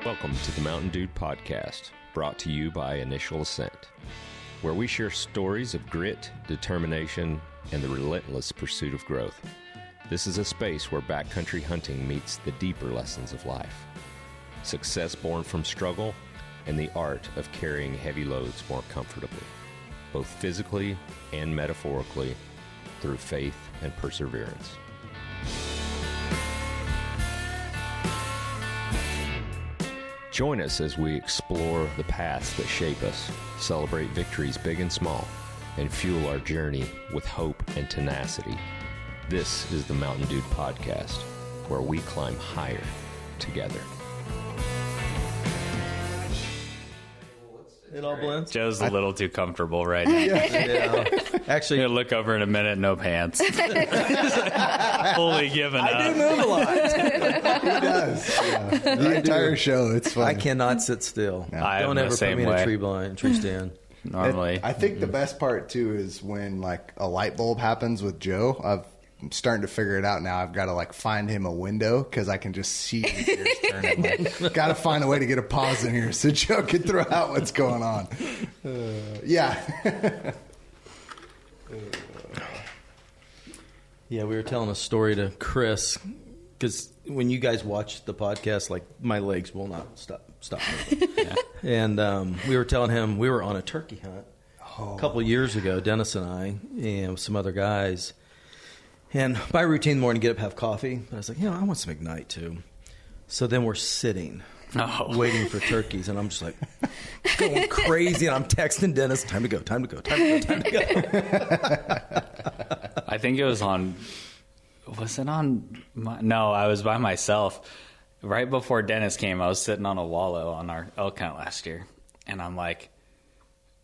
Welcome to the Mountain Dude Podcast, brought to you by Initial Ascent, where we share stories of grit, determination, and the relentless pursuit of growth. This is a space where backcountry hunting meets the deeper lessons of life. Success born from struggle and the art of carrying heavy loads more comfortably, both physically and metaphorically, through faith and perseverance. Join us as we explore the paths that shape us, celebrate victories big and small, and fuel our journey with hope and tenacity. This is the Mountain Dude Podcast, where we climb higher together. It all blends. Joe's a little too comfortable right now. Yeah. Actually, I'm gonna look over in a minute, no pants. Fully given up. I do move a lot. He does. Yeah. The entire show, it's fun. I cannot sit still. I'm Don't the ever put same me in way. a tree stand. Normally. I think the best part, too, is when, like, a light bulb happens with Joe. I'm starting to figure it out now. I've got to, like, find him a window because I can just see his ears turning. Like, got to find a way to get a pause in here so Joe can throw out what's going on. Yeah. Yeah, we were telling a story to Chris because when you guys watch the podcast, like my legs will not stop moving. Yeah. And we were telling him we were on a turkey hunt a couple of years ago, Dennis and I, and some other guys. And my routine in the morning, get up, have coffee. But I was like, I want some Ignite too. So then we're sitting, waiting for turkeys. And I'm just like going crazy. And I'm texting Dennis, time to go. I think it was on, no, I was by myself. Right before Dennis came, I was sitting on a wallow on our elk hunt last year. And I'm like,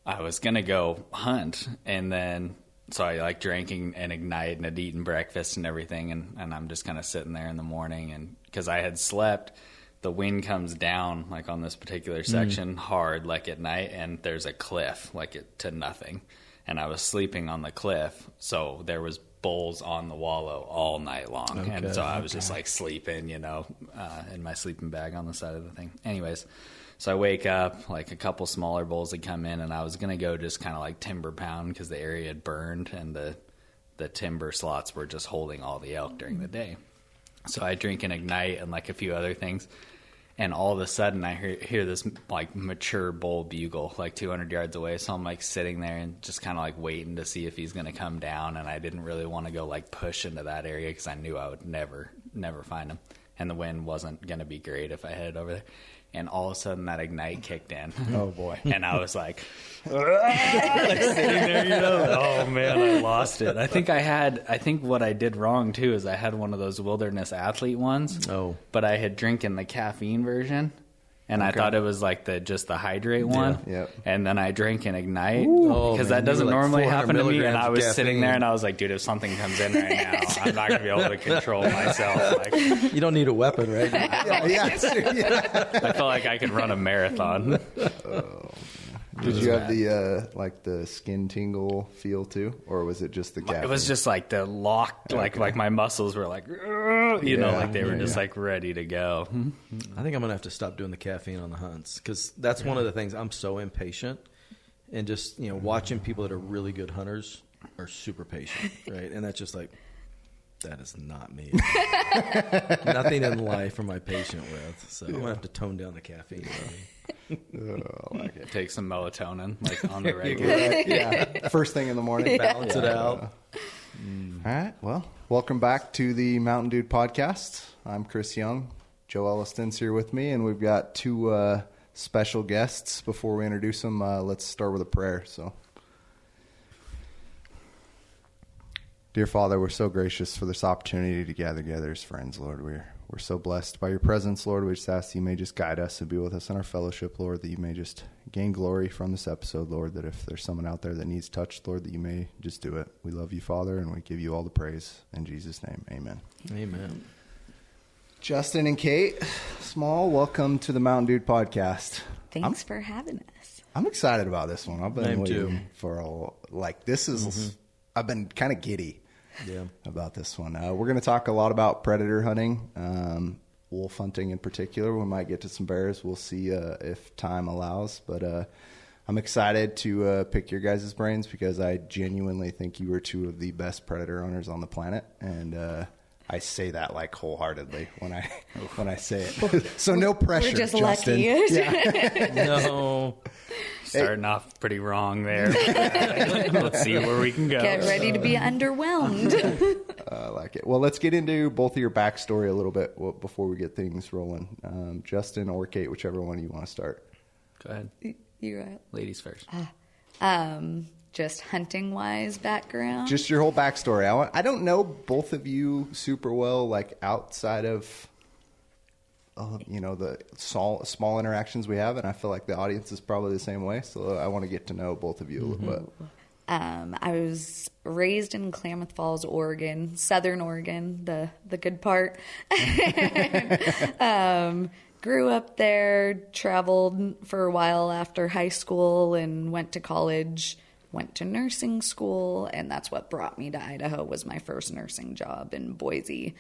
I was going to go hunt. And then, so I like drinking and Ignite and had eaten breakfast and everything. And I'm just kind of sitting there in the morning. And because I had slept, the wind comes down like on this particular section hard, like at night. And there's a cliff, like to nothing. And I was sleeping on the cliff. So there was bulls on the wallow all night long. Okay, and so I was just like sleeping, in my sleeping bag on the side of the thing. Anyways, so I wake up, like a couple smaller bulls had come in, and I was going to go just kind of like timber pound because the area had burned and the timber slots were just holding all the elk during the day. So I drink an Ignite and like a few other things. And all of a sudden I hear this like mature bull bugle like 200 yards away. So I'm like sitting there and just kind of like waiting to see if he's going to come down. And I didn't really want to go like push into that area because I knew I would never find him. And the wind wasn't going to be great if I headed over there. And all of a sudden that Ignite kicked in. Oh, boy. And I was like sitting there, oh, man, I lost it. I think what I did wrong, too, is I had one of those wilderness athlete ones. Oh. But I had drinking the caffeine version. And I thought it was like just the hydrate one. Yeah. And then I drank an Ignite because that doesn't normally happen to me. And I was sitting there and I was like, dude, if something comes in right now, I'm not going to be able to control myself. Like, you don't need a weapon, right? I felt like I could run a marathon. Did you have the skin tingle feel too, or was it just the caffeine? It was just like the locked, like my muscles were like, like they were just like ready to go. I think I'm gonna have to stop doing the caffeine on the hunts because that's one of the things. I'm so impatient, and just watching people that are really good hunters are super patient, right? And that's just like, that is not me. Nothing in life am I patient with, so I'm gonna have to tone down the caffeine. Take some melatonin, like on the regular. Yeah, first thing in the morning. Balance it out. All right, well, welcome back to the Mountain Dude Podcast. I'm Chris Young. Joe Elliston's here with me, and we've got two special guests. Before we introduce them, let's start with a prayer. So, dear Father, we're so gracious for this opportunity to gather together as friends, Lord. We're so blessed by your presence, Lord. We just ask that you may just guide us and be with us in our fellowship, Lord, that you may just gain glory from this episode, Lord, that if there's someone out there that needs touched, Lord, that you may just do it. We love you, Father, and we give you all the praise. In Jesus' name, amen. Amen. Justin and Kate Small, welcome to the Mountain Dude Podcast. Thanks for having us. I'm excited about this one. I've been waiting too. for this is, I've been kind of giddy about this one. We're going to talk a lot about predator hunting. wolf hunting in particular. We might get to some bears. We'll see if time allows. But I'm excited to pick your guys' brains because I genuinely think you are two of the best predator owners on the planet. And I say that like wholeheartedly when I say it. So no pressure. We're just Justin. lucky. Yeah. No. Starting off pretty wrong there. Let's see where we can go. Get ready to be underwhelmed. I like it. Well, let's get into both of your backstory a little bit before we get things rolling. Justin or Kate, whichever one you want to start. Go ahead. You're right. Ladies first. Just hunting-wise background. Just your whole backstory. I don't know both of you super well, like outside of the small interactions we have, and I feel like the audience is probably the same way. So I want to get to know both of you a little bit. I was raised in Klamath Falls, Oregon, Southern Oregon, the good part. Grew up there, traveled for a while after high school, and went to college. Went to nursing school, and that's what brought me to Idaho. Was my first nursing job in Boise.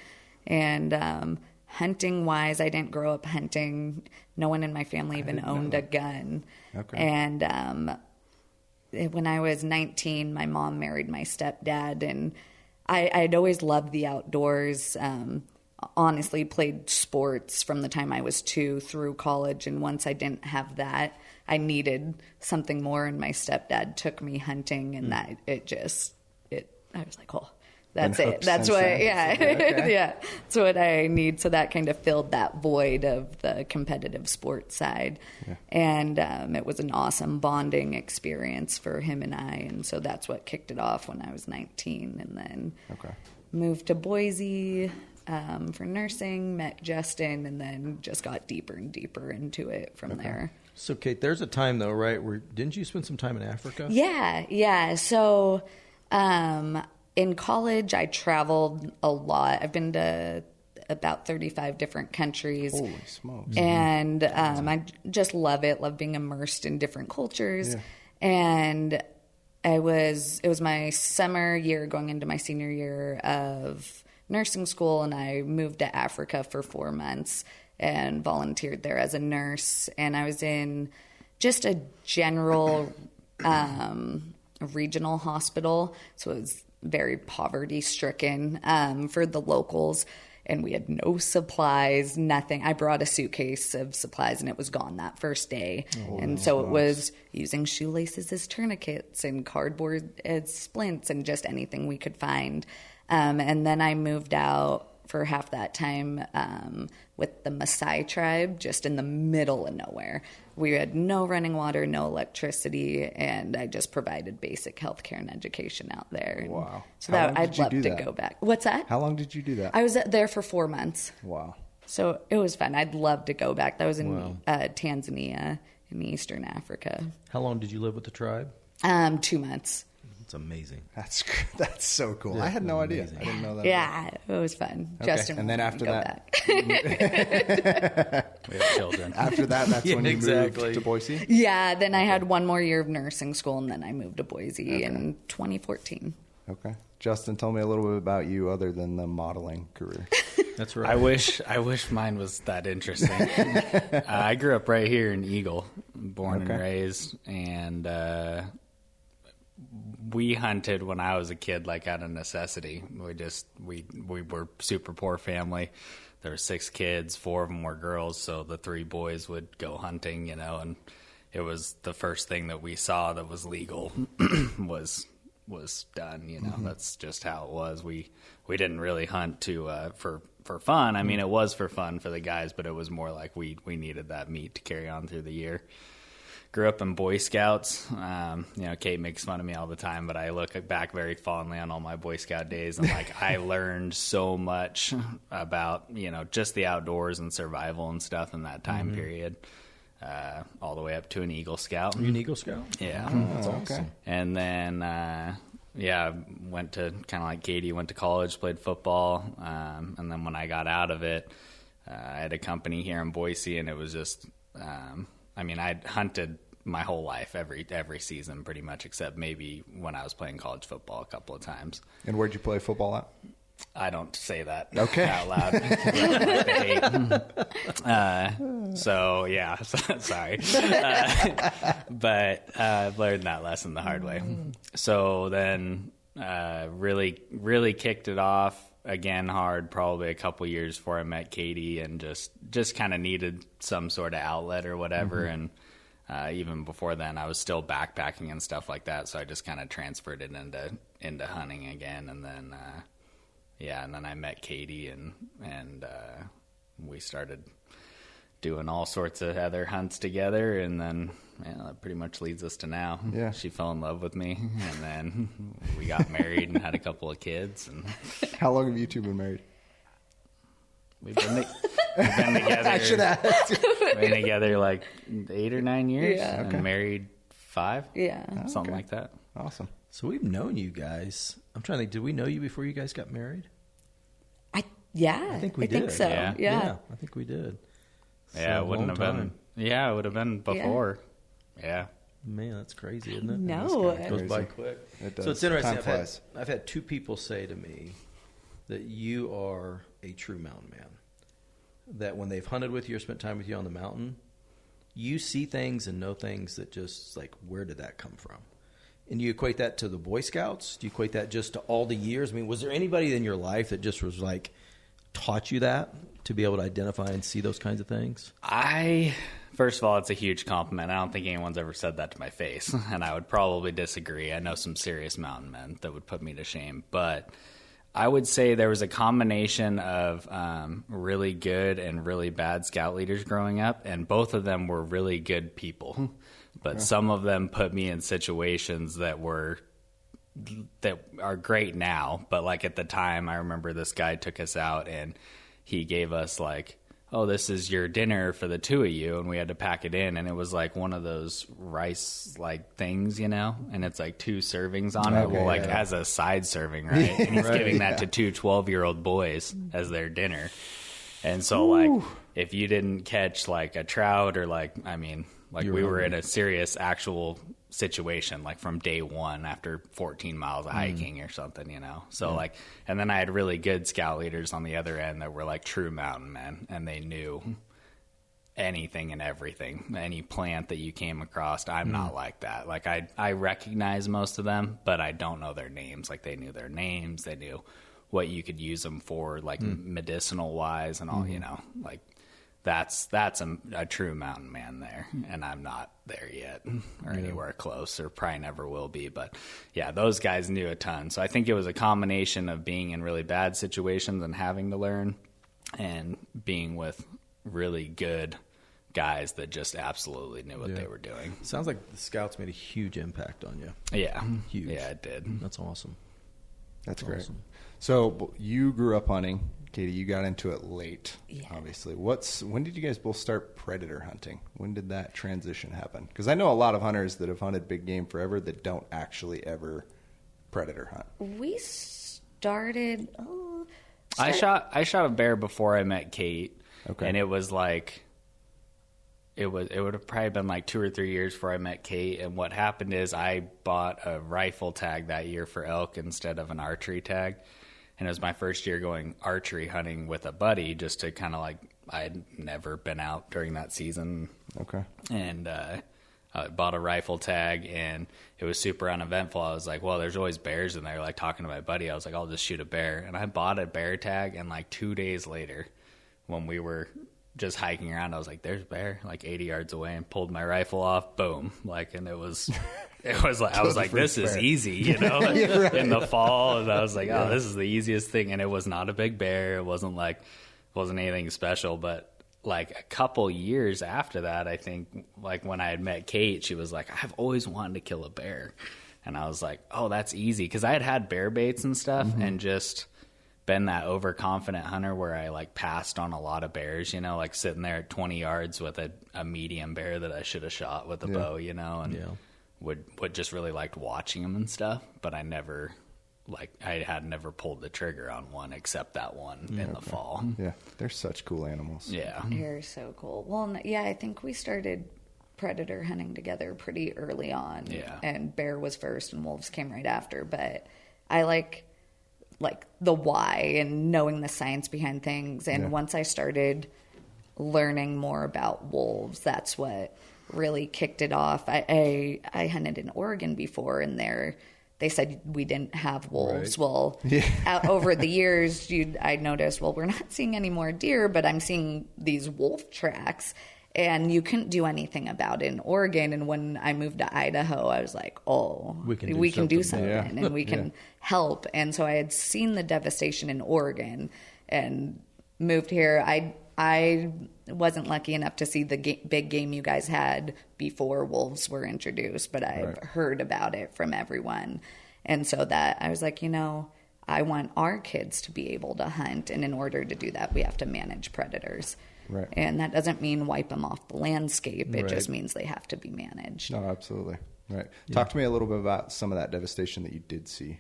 And hunting-wise, I didn't grow up hunting. No one in my family even owned a gun. Okay. And when I was 19, my mom married my stepdad, and I'd always loved the outdoors. Honestly, played sports from the time I was 2 through college, and once I didn't have that, I needed something more, and my stepdad took me hunting, and I was like, oh, that's it. That's what, yeah, okay. Yeah, that's what I need. So that kind of filled that void of the competitive sports side, and it was an awesome bonding experience for him and I, and so that's what kicked it off when I was 19, and then moved to Boise for nursing, met Justin, and then just got deeper and deeper into it from there. So, Kate, there's a time, though, right, where didn't you spend some time in Africa? Yeah. So in college, I traveled a lot. I've been to about 35 different countries. Holy smokes. And I just love it, love being immersed in different cultures. Yeah. And it was my summer year going into my senior year of nursing school, and I moved to Africa for 4 months and volunteered there as a nurse. And I was in just a general regional hospital, so it was very poverty-stricken for the locals, and we had no supplies, nothing. I brought a suitcase of supplies, and it was gone that first day. And so it was using shoelaces as tourniquets and cardboard as splints and just anything we could find. And then I moved out for half that time with the Maasai tribe, just in the middle of nowhere. We had no running water, no electricity, and I just provided basic healthcare and education out there. Wow. So I'd love to go back. What's that? How long did you do that? I was there for 4 months. Wow. So it was fun. I'd love to go back. That was in Tanzania in Eastern Africa. How long did you live with the tribe? 2 months. It's amazing. That's so cool. Yeah, I had no idea. I didn't know that. Yeah, it was fun. Okay. Justin, and then after that, we have children. After that, that's when you moved to Boise? Yeah, then I had 1 more year of nursing school, and then I moved to Boise in 2014. Okay. Justin, tell me a little bit about you other than the modeling career. That's right. I wish mine was that interesting. I grew up right here in Eagle, born and raised, and we hunted when I was a kid, like out of necessity. We were super poor family. There were 6 kids, 4 of them were girls, so the 3 boys would go hunting, and it was the first thing that we saw that was legal was done. That's just how it was. We didn't really hunt for fun. I mean, it was for fun for the guys, but it was more like we needed that meat to carry on through the year. Grew up in Boy Scouts. Kate makes fun of me all the time, but I look back very fondly on all my Boy Scout days, and I learned so much about just the outdoors and survival and stuff in that time period. All the way up to an Eagle Scout. Are you an Eagle Scout? Yeah, that's awesome. Okay. And then went to kind of like Katie, went to college, played football, and then when I got out of it, I had a company here in Boise, and it was just. I'd hunted my whole life, every season pretty much, except maybe when I was playing college football a couple of times. And where'd you play football I don't say that Okay. out loud. I hate. So yeah, sorry. But I've learned that lesson the hard way. So then really kicked it off again hard, probably a couple years before I met Katie, and just kind of needed some sort of outlet or whatever. And even before then, I was still backpacking and stuff like that. So I just kind of transferred it into hunting again. And then, and then I met Katie and we started doing all sorts of other hunts together. And then that pretty much leads us to now. Yeah. She fell in love with me, and then we got married and had a couple of kids. And How long have you two been married? we've been together. I should ask. We've been together like 8 or 9 years, Yeah. and married 5. Yeah. Something like that. Awesome. So we've known you guys. I'm trying to think. Did we know you before you guys got married? I think we I think did. so. Yeah. Yeah. I think we did. Yeah, So, it wouldn't long have been. time. Yeah, it would have been before. Yeah. Man, that's crazy, isn't it? No. It goes by Crazy. quick. It does. So it's interesting. Time flies. I've had 2 people say to me that you are a true mountain man. That when they've hunted with you or spent time with you on the mountain, you see things and know things that just like, where did that come from? And you equate that to the Boy Scouts? Do you equate that just to all the years? I mean, was there anybody in your life that just was like, taught you that to be able to identify and see those kinds of things? First of all, it's a huge compliment. I don't think anyone's ever said that to my face, and I would probably disagree. I know some serious mountain men that would put me to shame, but I would say there was a combination of really good and really bad scout leaders growing up, and both of them were really good people. But some of them put me in situations that are great now, but like at the time, I remember this guy took us out and he gave us like, oh, this is your dinner for the 2 of you, and we had to pack it in, and it was like one of those rice like things, and it's like 2 servings on it, Okay, like yeah. as a side serving, right? And he's giving that to 2 12-year-old boys as their dinner. And so like if you didn't catch like a trout or we were in a serious actual situation, like from day one after 14 miles of hiking or something, So and then I had really good scout leaders on the other end that were like true mountain men, and they knew anything and everything, any plant that you came across. I'm not like that. Like I recognize most of them, but I don't know their names. Like they knew their names. They knew what you could use them for, like medicinal wise and all, like that's a true mountain man there, and I'm not there yet or anywhere close, or probably never will be. But yeah, those guys knew a ton. So I think it was a combination of being in really bad situations and having to learn, and being with really good guys that just absolutely knew what they were doing. Sounds like the Scouts made a huge impact on you. Yeah. Huge. Yeah, it did. That's awesome. That's great. Awesome. So you grew up hunting. Katie, you got into it late, Yeah. obviously. When did you guys both start predator hunting? When did that transition happen? Because I know a lot of hunters that have hunted big game forever that don't actually ever predator hunt. We started. I shot a bear before I met Kate. Okay. And it was like, it would have probably been like 2 or 3 years before I met Kate. And what happened is I bought a rifle tag that year for elk instead of an archery tag. And it was my first year going archery hunting with a buddy, just to kind of like, I had never been out during that season. Okay. And I bought a rifle tag, and it was super uneventful. I was like, well, there's always bears in there. Like talking to my buddy, I was like, I'll just shoot a bear. And I bought a bear tag, and like 2 days later, when we were just hiking around, I was like, there's a bear like 80 yards away, and pulled my rifle off. Boom. Like, and it was like, I was like, this is easy, in the fall. And I was like, oh, this is the easiest thing. And it was not a big bear. It wasn't anything special, but like a couple years after that, I think, like when I had met Kate, she was like, I've always wanted to kill a bear. And I was like, oh, that's easy. Cause I had bear baits and stuff, and just been that overconfident hunter where I like passed on a lot of bears, like sitting there at 20 yards with a medium bear that I should have shot with a bow, and would just really liked watching them and stuff. But I never, I had never pulled the trigger on one except that one in the fall. Yeah. They're such cool animals. Yeah. They're so cool. Well, yeah, I think we started predator hunting together pretty early on. Yeah. And bear was first and wolves came right after. But I like the why and knowing the science behind things. And once I started learning more about wolves, that's what really kicked it off. I hunted in Oregon before, and they said we didn't have wolves. Right. Well, over the years, I noticed, well, we're not seeing any more deer, but I'm seeing these wolf tracks, and you couldn't do anything about it in Oregon. And when I moved to Idaho, I was like, oh, we can do something and we can help. And so I had seen the devastation in Oregon and moved here. I wasn't lucky enough to see the big game you guys had before wolves were introduced, but I've heard about it from everyone. And so that I was like, I want our kids to be able to hunt. And in order to do that, we have to manage predators. Right. And that doesn't mean wipe them off the landscape. It just means they have to be managed. No, absolutely. Right. Talk to me a little bit about some of that devastation that you did see.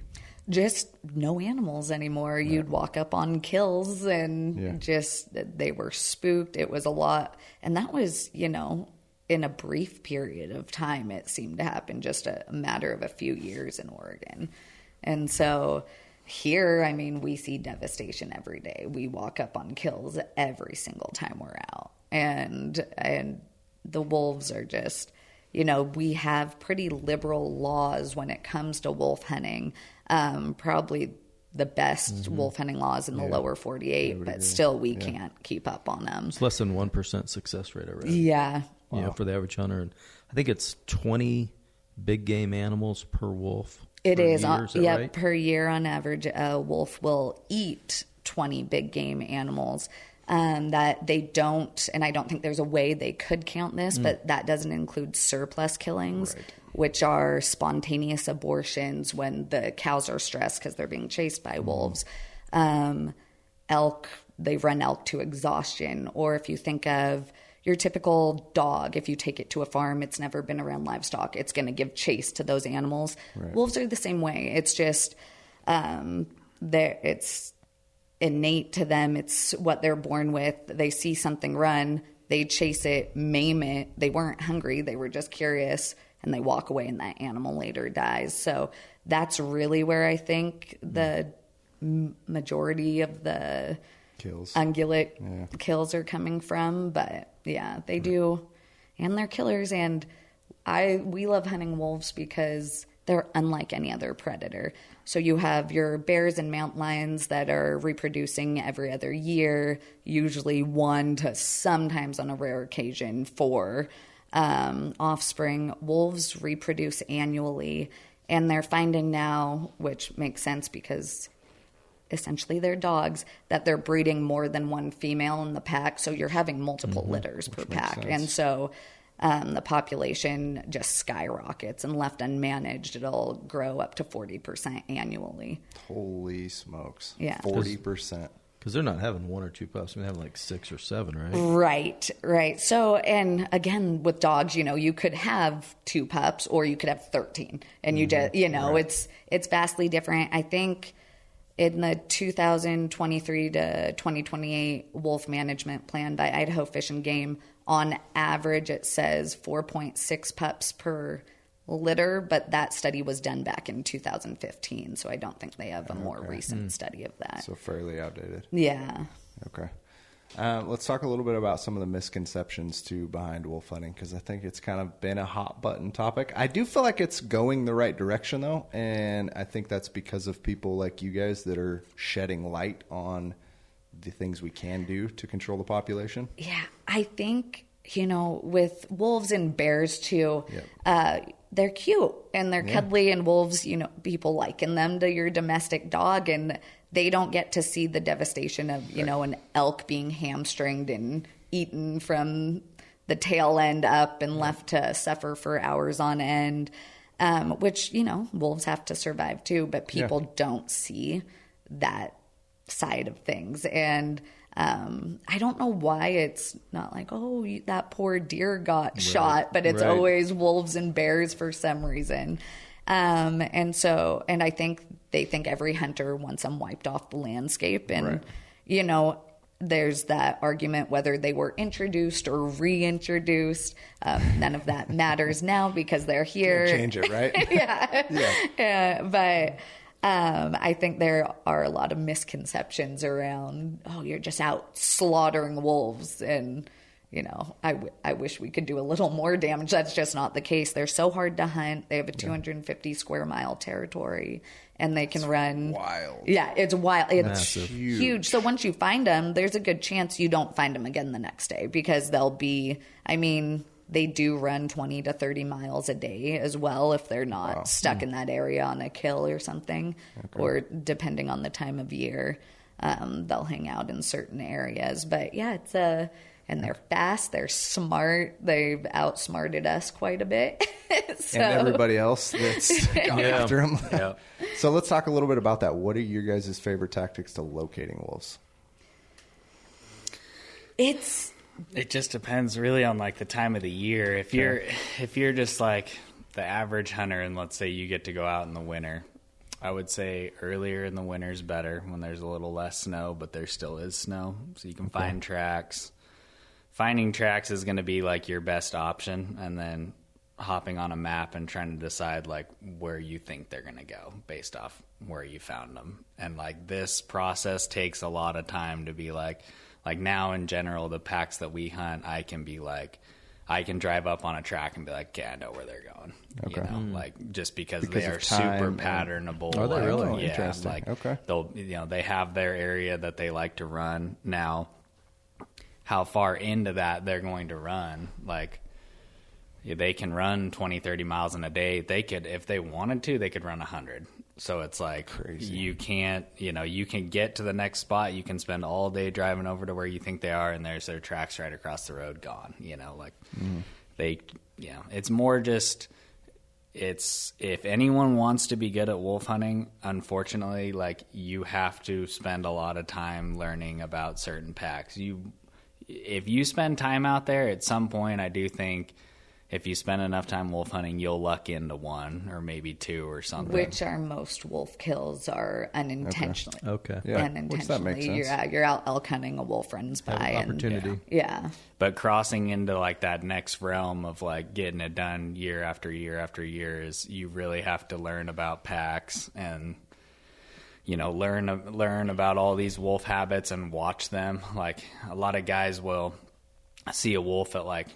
Just no animals anymore. Right. You'd walk up on kills and just they were spooked. It was a lot. And that was, in a brief period of time, it seemed to happen, just a matter of a few years in Oregon. And so here, we see devastation every day. We walk up on kills every single time we're out. And the wolves are just, we have pretty liberal laws when it comes to wolf hunting. Probably the best wolf hunting laws in the lower 48, but still we can't keep up on them. It's less than 1% success rate, I read. Yeah. For the average hunter. And I think it's 20 big game animals per wolf. It is. Right? Per year on average, a wolf will eat 20 big game animals. That they don't, and I don't think there's a way they could count this, but that doesn't include surplus killings, which are spontaneous abortions when the cows are stressed because they're being chased by wolves. Elk, they run elk to exhaustion. Or if you think of your typical dog, if you take it to a farm, it's never been around livestock, it's going to give chase to those animals. Right. Wolves are the same way. It's just, it's innate to them. It's what they're born with. They see something run, they chase it, maim it. They weren't hungry, they were just curious, and they walk away, and that animal later dies. So that's really where I think the majority of the kills, ungulate kills are coming from. But they do, and they're killers. And we love hunting wolves because they're unlike any other predator. So you have your bears and mountain lions that are reproducing every other year, usually 1 to sometimes on a rare occasion 4 offspring. Wolves reproduce annually, and they're finding now, which makes sense because essentially they're dogs, that they're breeding more than one female in the pack. So you're having multiple litters per pack. And so the population just skyrockets, and left unmanaged, it'll grow up to 40% annually. Holy smokes. Yeah. 40%. Because they're not having 1 or 2 pups. They're having like 6 or 7, right? Right. So, and again, with dogs, you could have 2 pups or you could have 13. And you just, it's vastly different. I think in the 2023 to 2028 wolf management plan by Idaho Fish and Game, on average, it says 4.6 pups per litter, but that study was done back in 2015, so I don't think they have a more recent study of that. So fairly outdated. Yeah. Okay. Let's talk a little bit about some of the misconceptions, too, behind wolf hunting, because I think it's kind of been a hot-button topic. I do feel like it's going the right direction, though, and I think that's because of people like you guys that are shedding light on the things we can do to control the population. Yeah, I think, with wolves and bears, too, they're cute and they're cuddly, and wolves, people liken them to your domestic dog, and they don't get to see the devastation of, an elk being hamstringed and eaten from the tail end up and left to suffer for hours on end, which, wolves have to survive too, but people don't see that side of things. And I don't know why it's not like, oh, that poor deer got shot, but it's always wolves and bears for some reason. And I think they think every hunter wants them wiped off the landscape. And, there's that argument whether they were introduced or reintroduced. None of that matters now because they're here. Can't change it, right? But I think there are a lot of misconceptions around, oh, you're just out slaughtering wolves. And, you know, I wish we could do a little more damage. That's just not the case. They're so hard to hunt. They have a 250 square mile territory, and they can run. Wild. Yeah, it's wild. It's Massive. huge. So once you find them, there's a good chance you don't find them again the next day, because they'll be, I mean, they do run 20 to 30 miles a day as well if they're not stuck in that area on a kill or something. Or depending on the time of year, they'll hang out in certain areas. But yeah, it's and they're fast, they're smart, they've outsmarted us quite a bit. So, and everybody else that's gone after them. Yeah. So let's talk a little bit about that. What are your guys' favorite tactics to locating wolves? It just depends really on like the time of the year. If you're just like the average hunter, and let's say you get to go out in the winter, I would say earlier in the winter is better, when there's a little less snow, but there still is snow, so you can find tracks. Finding tracks is going to be like your best option, and then hopping on a map and trying to decide like where you think they're going to go based off where you found them. And like this process takes a lot of time to be like now in general, the packs that we hunt, I can be like, I can drive up on a track and be like, okay, I know where they're going. Okay. You know, like just because they of are time super and- patternable. Are they like, really? Yeah, Interesting. like Okay. they'll, you know, they have their area that they like to run. Now, how far into that they're going to run, like they can run 20, 30 miles in a day. They could, if they wanted to, they could run 100. So it's like Crazy. you can't, you know, you can get to the next spot. You can spend all day driving over to where you think they are, and there's their tracks right across the road gone, you know, like they, you know, it's more just, it's, if anyone wants to be good at wolf hunting, unfortunately, like you have to spend a lot of time learning about certain packs. If you spend time out there, at some point, I do think if you spend enough time wolf hunting, you'll luck into one or maybe two or something. which our most wolf kills are unintentionally. Okay. Yeah, Unintentionally, which that makes sense. you're out elk hunting, a wolf runs by, and Opportunity. yeah. But crossing into like that next realm of like getting it done year after year after year is you really have to learn about packs and, you know, learn about all these wolf habits and watch them. Like a lot of guys will see a wolf at like,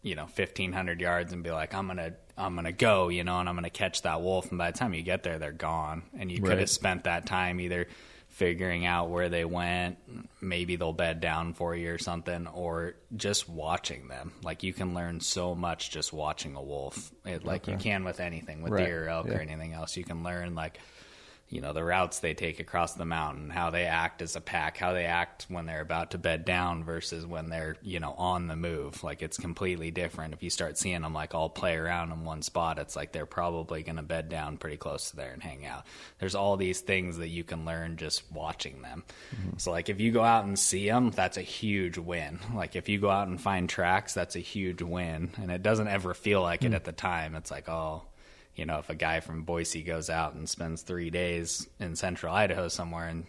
you know, 1,500 yards and be like, I'm gonna go, you know, and I'm gonna catch that wolf. And by the time you get there, they're gone. And you could have spent that time either figuring out where they went, maybe they'll bed down for you or something, or just watching them. Like you can learn so much just watching a wolf. Like you can with anything, with deer or elk or anything else. You can learn like, you know, the routes they take across the mountain, how they act as a pack, how they act when they're about to bed down versus when they're, you know, on the move. Like it's completely different. If you start seeing them like all play around in one spot, it's like they're probably going to bed down pretty close to there and hang out. There's all these things that you can learn just watching them. So like if you go out and see them, that's a huge win. Like if you go out and find tracks, that's a huge win. And it doesn't ever feel like it at the time. It's like, oh, you know, if a guy from Boise goes out and spends 3 days in central Idaho somewhere and,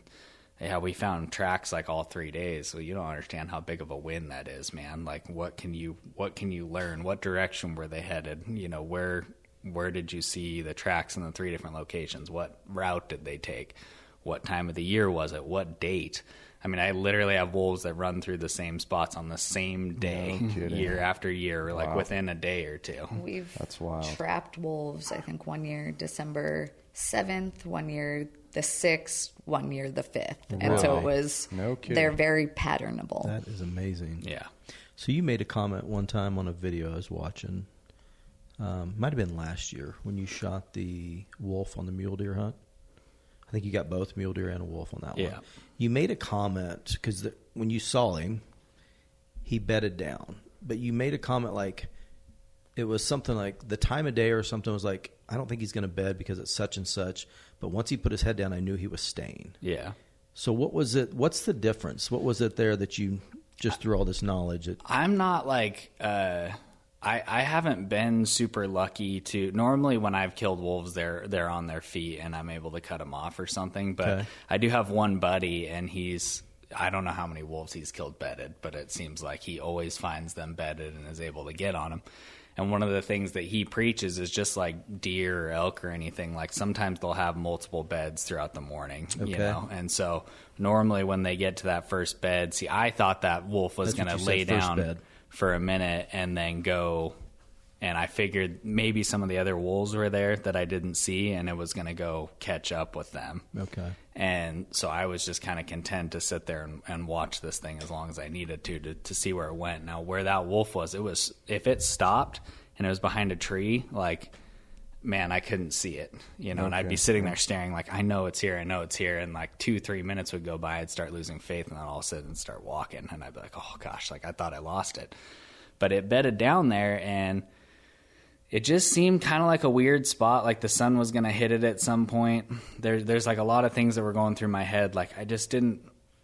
yeah, we found tracks like all 3 days. So you don't understand how big of a win that is, man. Like what can you learn? What direction were they headed? You know, where did you see the tracks in the 3 different locations? What route did they take? What time of the year was it? What date? I mean, I literally have wolves that run through the same spots on the same day, year after year, like within a day or two. That's wild. Trapped wolves, I think, one year December 7th, one year the 6th, one year the 5th. And so it was, they're very patternable. That is amazing. Yeah. So you made a comment one time on a video I was watching. Might have been last year when you shot the wolf on the mule deer hunt. I think you got both mule deer and a wolf on that one. Yeah. You made a comment because when you saw him, he bedded down. But you made a comment like it was something like the time of day or something was like, I don't think he's going to bed because it's such and such. But once he put his head down, I knew he was staying. Yeah. So what was it? What's the difference? What was it there that you just threw all this knowledge at? I'm not like I haven't been super lucky to. Normally, when I've killed wolves, they're on their feet and I'm able to cut them off or something. But Okay. I do have one buddy, and I don't know how many wolves he's killed bedded, but it seems like he always finds them bedded and is able to get on them. And one of the things that he preaches is just like deer or elk or anything. Like sometimes they'll have multiple beds throughout the morning, you know? And so normally when they get to that first bed, see, I thought that wolf was going to lay down for a minute and then go. And I figured maybe some of the other wolves were there that I didn't see, and it was going to go catch up with them. Okay. And so I was just kind of content to sit there and watch this thing as long as I needed to see where it went. Now, where that wolf was, if it stopped and it was behind a tree, like, man, I couldn't see it, you know, and I'd be sitting there staring like, I know it's here. And like 2-3 minutes would go by. I'd start losing faith, and then all of a sudden start walking. And I'd be like, oh, gosh, like I thought I lost it. But it bedded down there, and it just seemed kind of like a weird spot, like the sun was going to hit it at some point. There's like a lot of things that were going through my head. Like I just didn't,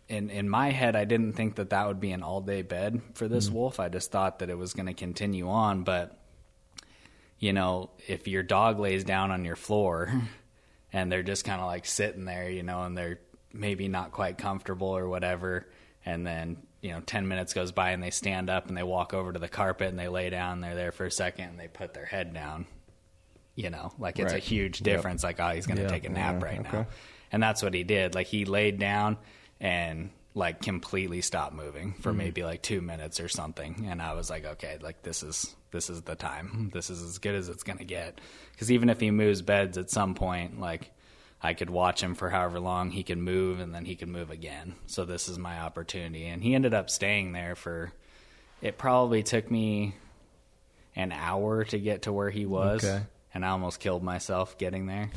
in my head, I didn't think that would be an all-day bed for this wolf. I just thought that it was going to continue on. But, you know, if your dog lays down on your floor and they're just kind of like sitting there, you know, and they're maybe not quite comfortable or whatever, and then, you know, 10 minutes goes by and they stand up and they walk over to the carpet and they lay down, they're there for a second and they put their head down, you know, like it's a huge difference. Like, oh, he's going to take a nap now. And that's what he did. Like he laid down and like completely stopped moving for maybe like 2 minutes or something. And I was like, okay, like this is the time. This is as good as it's going to get. Because even if he moves beds at some point, like I could watch him for however long he could move, and then he could move again. So this is my opportunity. And he ended up staying there it probably took me an hour to get to where he was. Okay. And I almost killed myself getting there.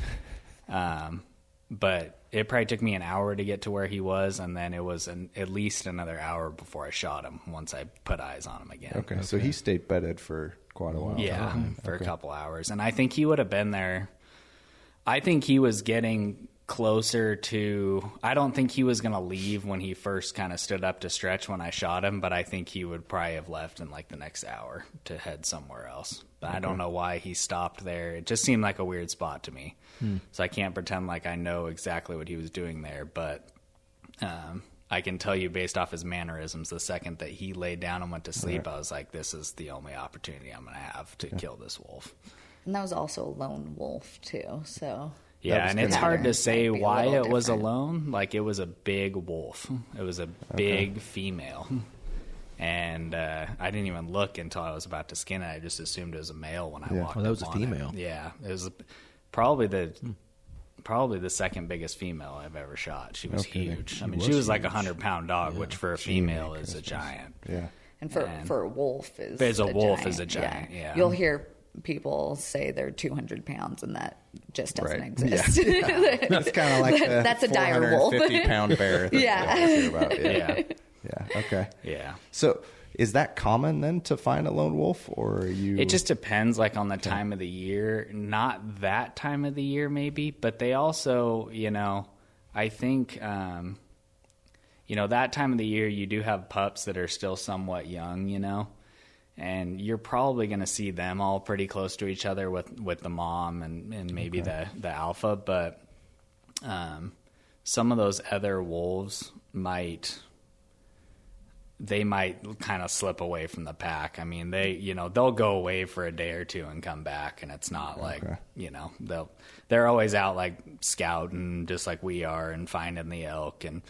But it probably took me an hour to get to where he was, and then it was at least another hour before I shot him once I put eyes on him again. Okay. So he stayed bedded for quite a while. Yeah, for a couple hours. And I think he would have been there. I think he was getting closer to, I don't think he was going to leave when he first kind of stood up to stretch when I shot him, but I think he would probably have left in like the next hour to head somewhere else. But I don't know why he stopped there. It just seemed like a weird spot to me. So I can't pretend like I know exactly what he was doing there, but I can tell you based off his mannerisms, the second that he laid down and went to sleep, I was like, this is the only opportunity I'm going to have to kill this wolf. And that was also a lone wolf, too, so... Yeah, and it's hard to say why it was alone. Like, it was a big wolf. It was a big female. And I didn't even look until I was about to skin it. I just assumed it was a male when I walked up. Oh, that was a female. Yeah, it was probably the second biggest female I've ever shot. She was huge. I mean, she was like a 100-pound dog, which for a female is a giant. Yeah. And for a wolf is a giant. Yeah. You'll hear people say they're 200 pounds, and that just doesn't exist. Yeah. That's kind of like that's a dire wolf. 450-pound bear. Yeah. Okay. Yeah. So is that common then to find a lone wolf, or are you? It just depends, like on the time of the year. Not that time of the year, maybe, but they also, you know, I think, you know, that time of the year you do have pups that are still somewhat young, you know. And you're probably going to see them all pretty close to each other with the mom and maybe the alpha. But some of those other wolves might kind of slip away from the pack. I mean, they'll go away for a day or two and come back, and it's not like, you know, they're always out like scouting just like we are and finding the elk and,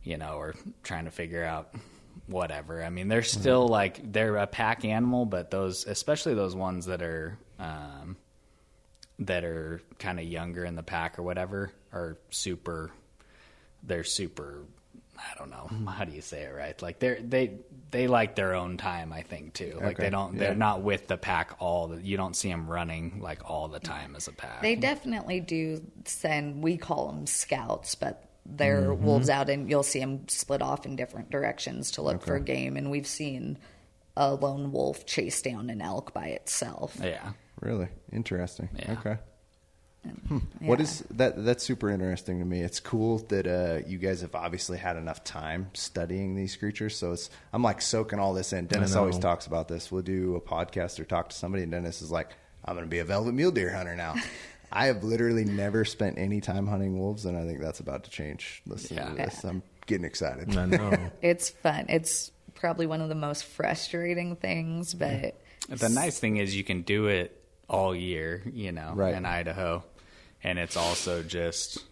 you know, or trying to figure out whatever. I mean, they're still like, they're a pack animal, but especially those ones that are kind of younger in the pack or whatever are super, I don't know, how do you say it right? Like they like their own time, I think too. Like they're not with the pack you don't see them running like all the time as a pack. They definitely do send, we call them scouts, but they're wolves out, and you'll see them split off in different directions to look for game. And we've seen a lone wolf chase down an elk by itself. Yeah. Really? Interesting. Yeah. Okay. Yeah. What is that? That's super interesting to me. It's cool that you guys have obviously had enough time studying these creatures. So I'm like soaking all this in. Dennis always talks about this. We'll do a podcast or talk to somebody, and Dennis is like, I'm going to be a velvet mule deer hunter now. I have literally never spent any time hunting wolves, and I think that's about to change. Listen to this. I'm getting excited. I know. It's fun. It's probably one of the most frustrating things, but The nice thing is you can do it all year, Right. in Idaho. And it's also just,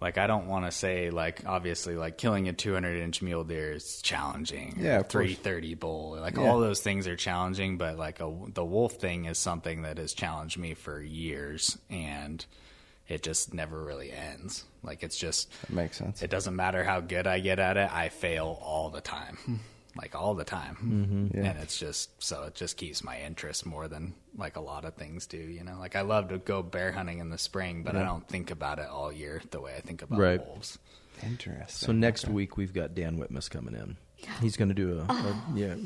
like, I don't want to say, like, obviously, like, killing a 200-inch mule deer is challenging. Yeah, of course. 330 bull. Like, Yeah. all those things are challenging, but, like, the wolf thing is something that has challenged me for years, and it just never really ends. Like, it's just... That makes sense. It doesn't matter how good I get at it, I fail all the time. Like, all the time. Mm-hmm. Yeah. And it's just... So it just keeps my interest more than, like, a lot of things do, Like, I love to go bear hunting in the spring, but I don't think about it all year the way I think about Right. wolves. Interesting. So next week we've got Dan Whitmus coming in. He's going to do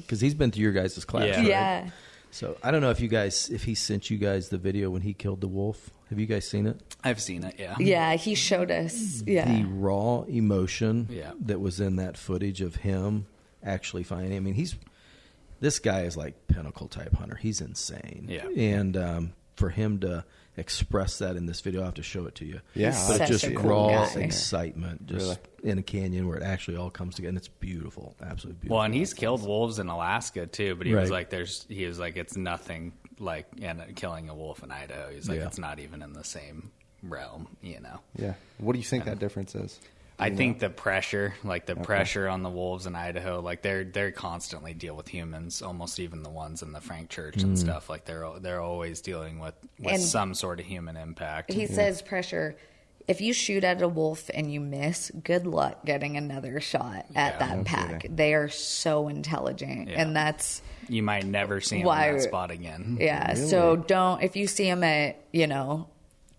because he's been through your guys' class. Yeah. Right? Yeah. So I don't know if he sent you guys the video when he killed the wolf. Have you guys seen it? I've seen it, yeah. Yeah, he showed us. Yeah. The raw emotion Yeah. that was in that footage of him actually finding. I mean, this guy is like pinnacle type hunter. He's insane. Yeah. And for him to express that in this video, I'll have to show it to you. Yeah, He's But it's such just a cool raw guy. excitement, just Really? in a canyon where it actually all comes together. And it's beautiful, absolutely beautiful. Well, and he's killed wolves in Alaska, too, but he was Right. like, it's nothing like killing a wolf in Idaho. He's like, Yeah. it's not even in the same realm, Yeah. What do you think that difference is? I think the pressure, pressure on the wolves in Idaho, like they're constantly deal with humans, almost even the ones in the Frank Church and stuff. Like they're always dealing with And some sort of human impact. He says pressure. If you shoot at a wolf and you miss, good luck getting another shot at that pack. They are so intelligent, and that's You might never see him why- in that spot again. yeah. So don't, if you see him at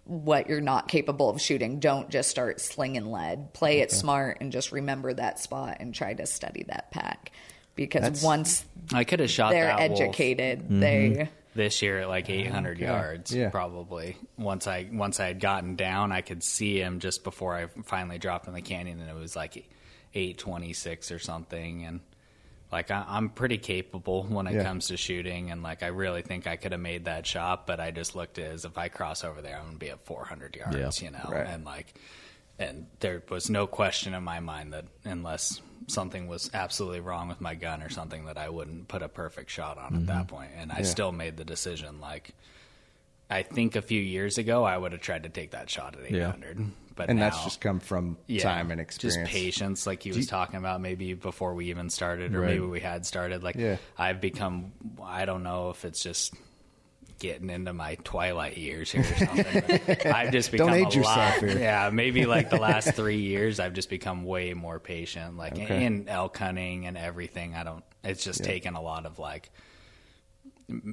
what you're not capable of shooting, don't just start slinging lead. Play it smart and just remember that spot and try to study that pack, because once I could have shot they're that wolf educated, they this year at like 800 yards, Yeah. probably. Once I had gotten down, I could see him just before I finally dropped in the canyon, and it was like 826 or something. And like I'm pretty capable when it comes to shooting, and like I really think I could have made that shot, but I just looked at it as if I cross over there, I'm gonna be at 400 yards, Right. And there was no question in my mind that unless something was absolutely wrong with my gun or something, that I wouldn't put a perfect shot on at that point. And I still made the decision. Like, I think a few years ago, I would have tried to take that shot at 800. But And now, that's just come from time and experience. just patience, like he was talking about, maybe before we even started, or Right. maybe we had started. Like, I've become, I don't know if it's just getting into my twilight years here or something. But I've just become Don't age a lot. yourself here. Yeah, maybe like the last 3 years, I've just become way more patient. Like in elk hunting and everything, it's just taken a lot of like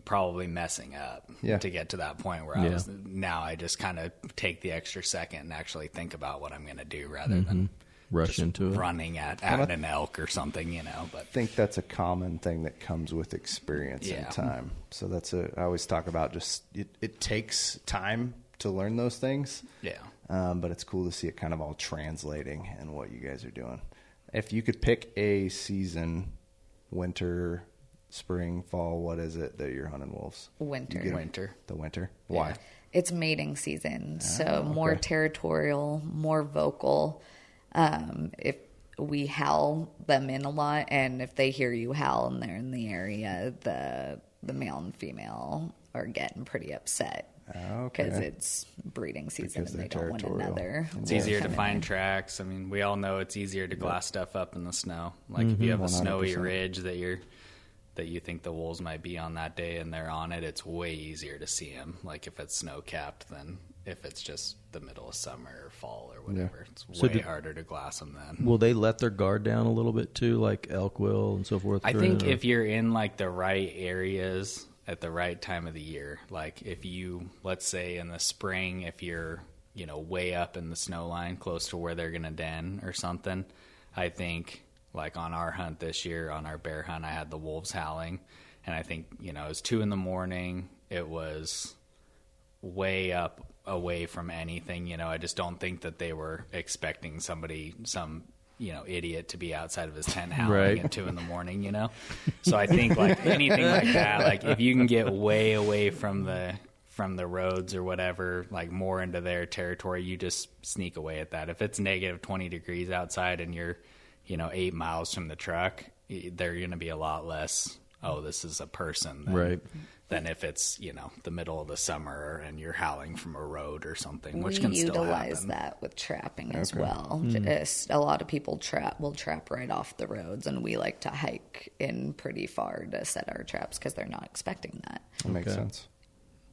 probably messing up to get to that point where I just kind of take the extra second and actually think about what I'm going to do rather than Rush just into it. running at an elk or something, But I think that's a common thing that comes with experience and time. So I always talk about just it takes time to learn those things. Yeah. But it's cool to see it kind of all translating in what you guys are doing. If you could pick a season, winter, spring, fall, what is it that you're hunting wolves? winter. The winter. Why? It's mating season, so more territorial, more vocal. If we howl them in a lot, and if they hear you howl and they're in the area, the male and female are getting pretty upset because it's breeding season Because and they they're don't want territorial. another. It's easier to find tracks. I mean, we all know it's easier to glass stuff up in the snow. Like if you have a snowy 100%. ridge that you think the wolves might be on that day and they're on it, it's way easier to see them. Like if it's snow capped than if it's just the middle of summer or fall or whatever. It's way harder to glass them then. Will they let their guard down a little bit too, like elk will and so forth? I think if you're in like the right areas at the right time of the year, like if you, let's say in the spring, if you're, way up in the snow line close to where they're going to den or something, I think like on our hunt this year, on our bear hunt, I had the wolves howling, and I think, it was 2 a.m. It was way up away from anything, I just don't think that they were expecting some idiot to be outside of his tent howling at 2 a.m. So I think like anything like that, like if you can get way away from the roads or whatever, like more into their territory, you just sneak away at that. If it's negative 20 degrees outside and you're 8 miles from the truck, they're going to be a lot less oh, this is a person. Right. Than if it's, the middle of the summer and you're howling from a road or something, which We can still utilize happen. that with trapping as well. Just a lot of people will trap right off the roads, and we like to hike in pretty far to set our traps because they're not expecting that. That makes sense.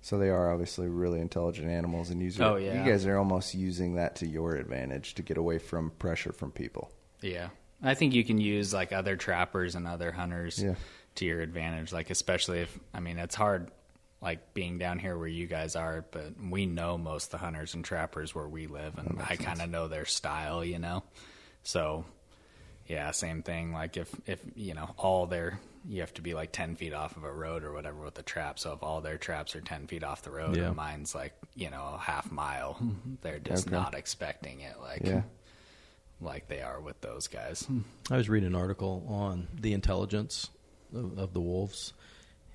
So they are obviously really intelligent animals, and you guys are almost using that to your advantage to get away from pressure from people. Yeah. I think you can use like other trappers and other hunters to your advantage, like especially if, it's hard like being down here where you guys are, but we know most of the hunters and trappers where we live, and I kind of know their style, So yeah, same thing. Like if you have to be like 10 feet off of a road or whatever with the trap. So if all their traps are 10 feet off the road and mine's like, a half mile, they're just not expecting it. Like they are with those guys. I was reading an article on the intelligence of the wolves,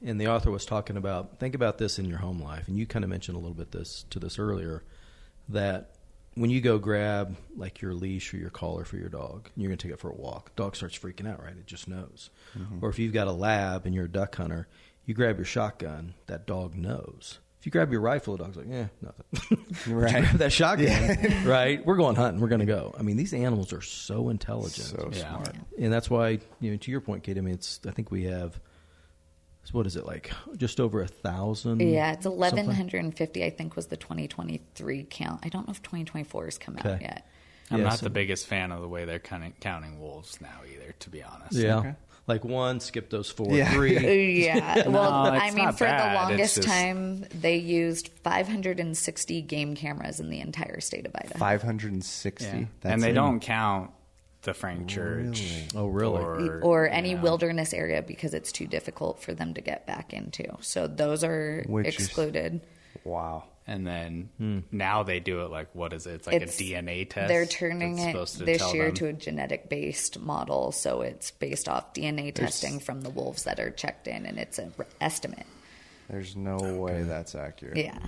and the author was talking about, think about this in your home life, and you kind of mentioned a little bit this earlier, that when you go grab like your leash or your collar for your dog, and you're going to take it for a walk, dog starts freaking out, right? It just knows. Or if you've got a lab and you're a duck hunter, you grab your shotgun, that dog knows. If you grab your rifle, the dog's like, nothing. Right. You grab that shotgun, right? We're going hunting. We're going to go. These animals are so intelligent. So smart. And that's why, to your point, Kate, I think we have, what is it, like just over 1,000? Yeah, it's 1,150, I think, was the 2023 count. I don't know if 2024 has come out yet. I'm not the biggest fan of the way they're kind of counting wolves now either, to be honest. Yeah. Okay. Like one, skip those 4, 3. Yeah. Well, No, for bad. the longest It's just... time, they used 560 game cameras in the entire state of Idaho. 560? Yeah. And they don't count the Frank Church. Really? Oh, really? Or any wilderness area because it's too difficult for them to get back into. So those are excluded. Wow. And then now they do it like, what is it? It's like a DNA test. They're turning it this year to a genetic-based model. So it's based off DNA testing from the wolves that are checked in, and it's an estimate. There's no way that's accurate. Yeah.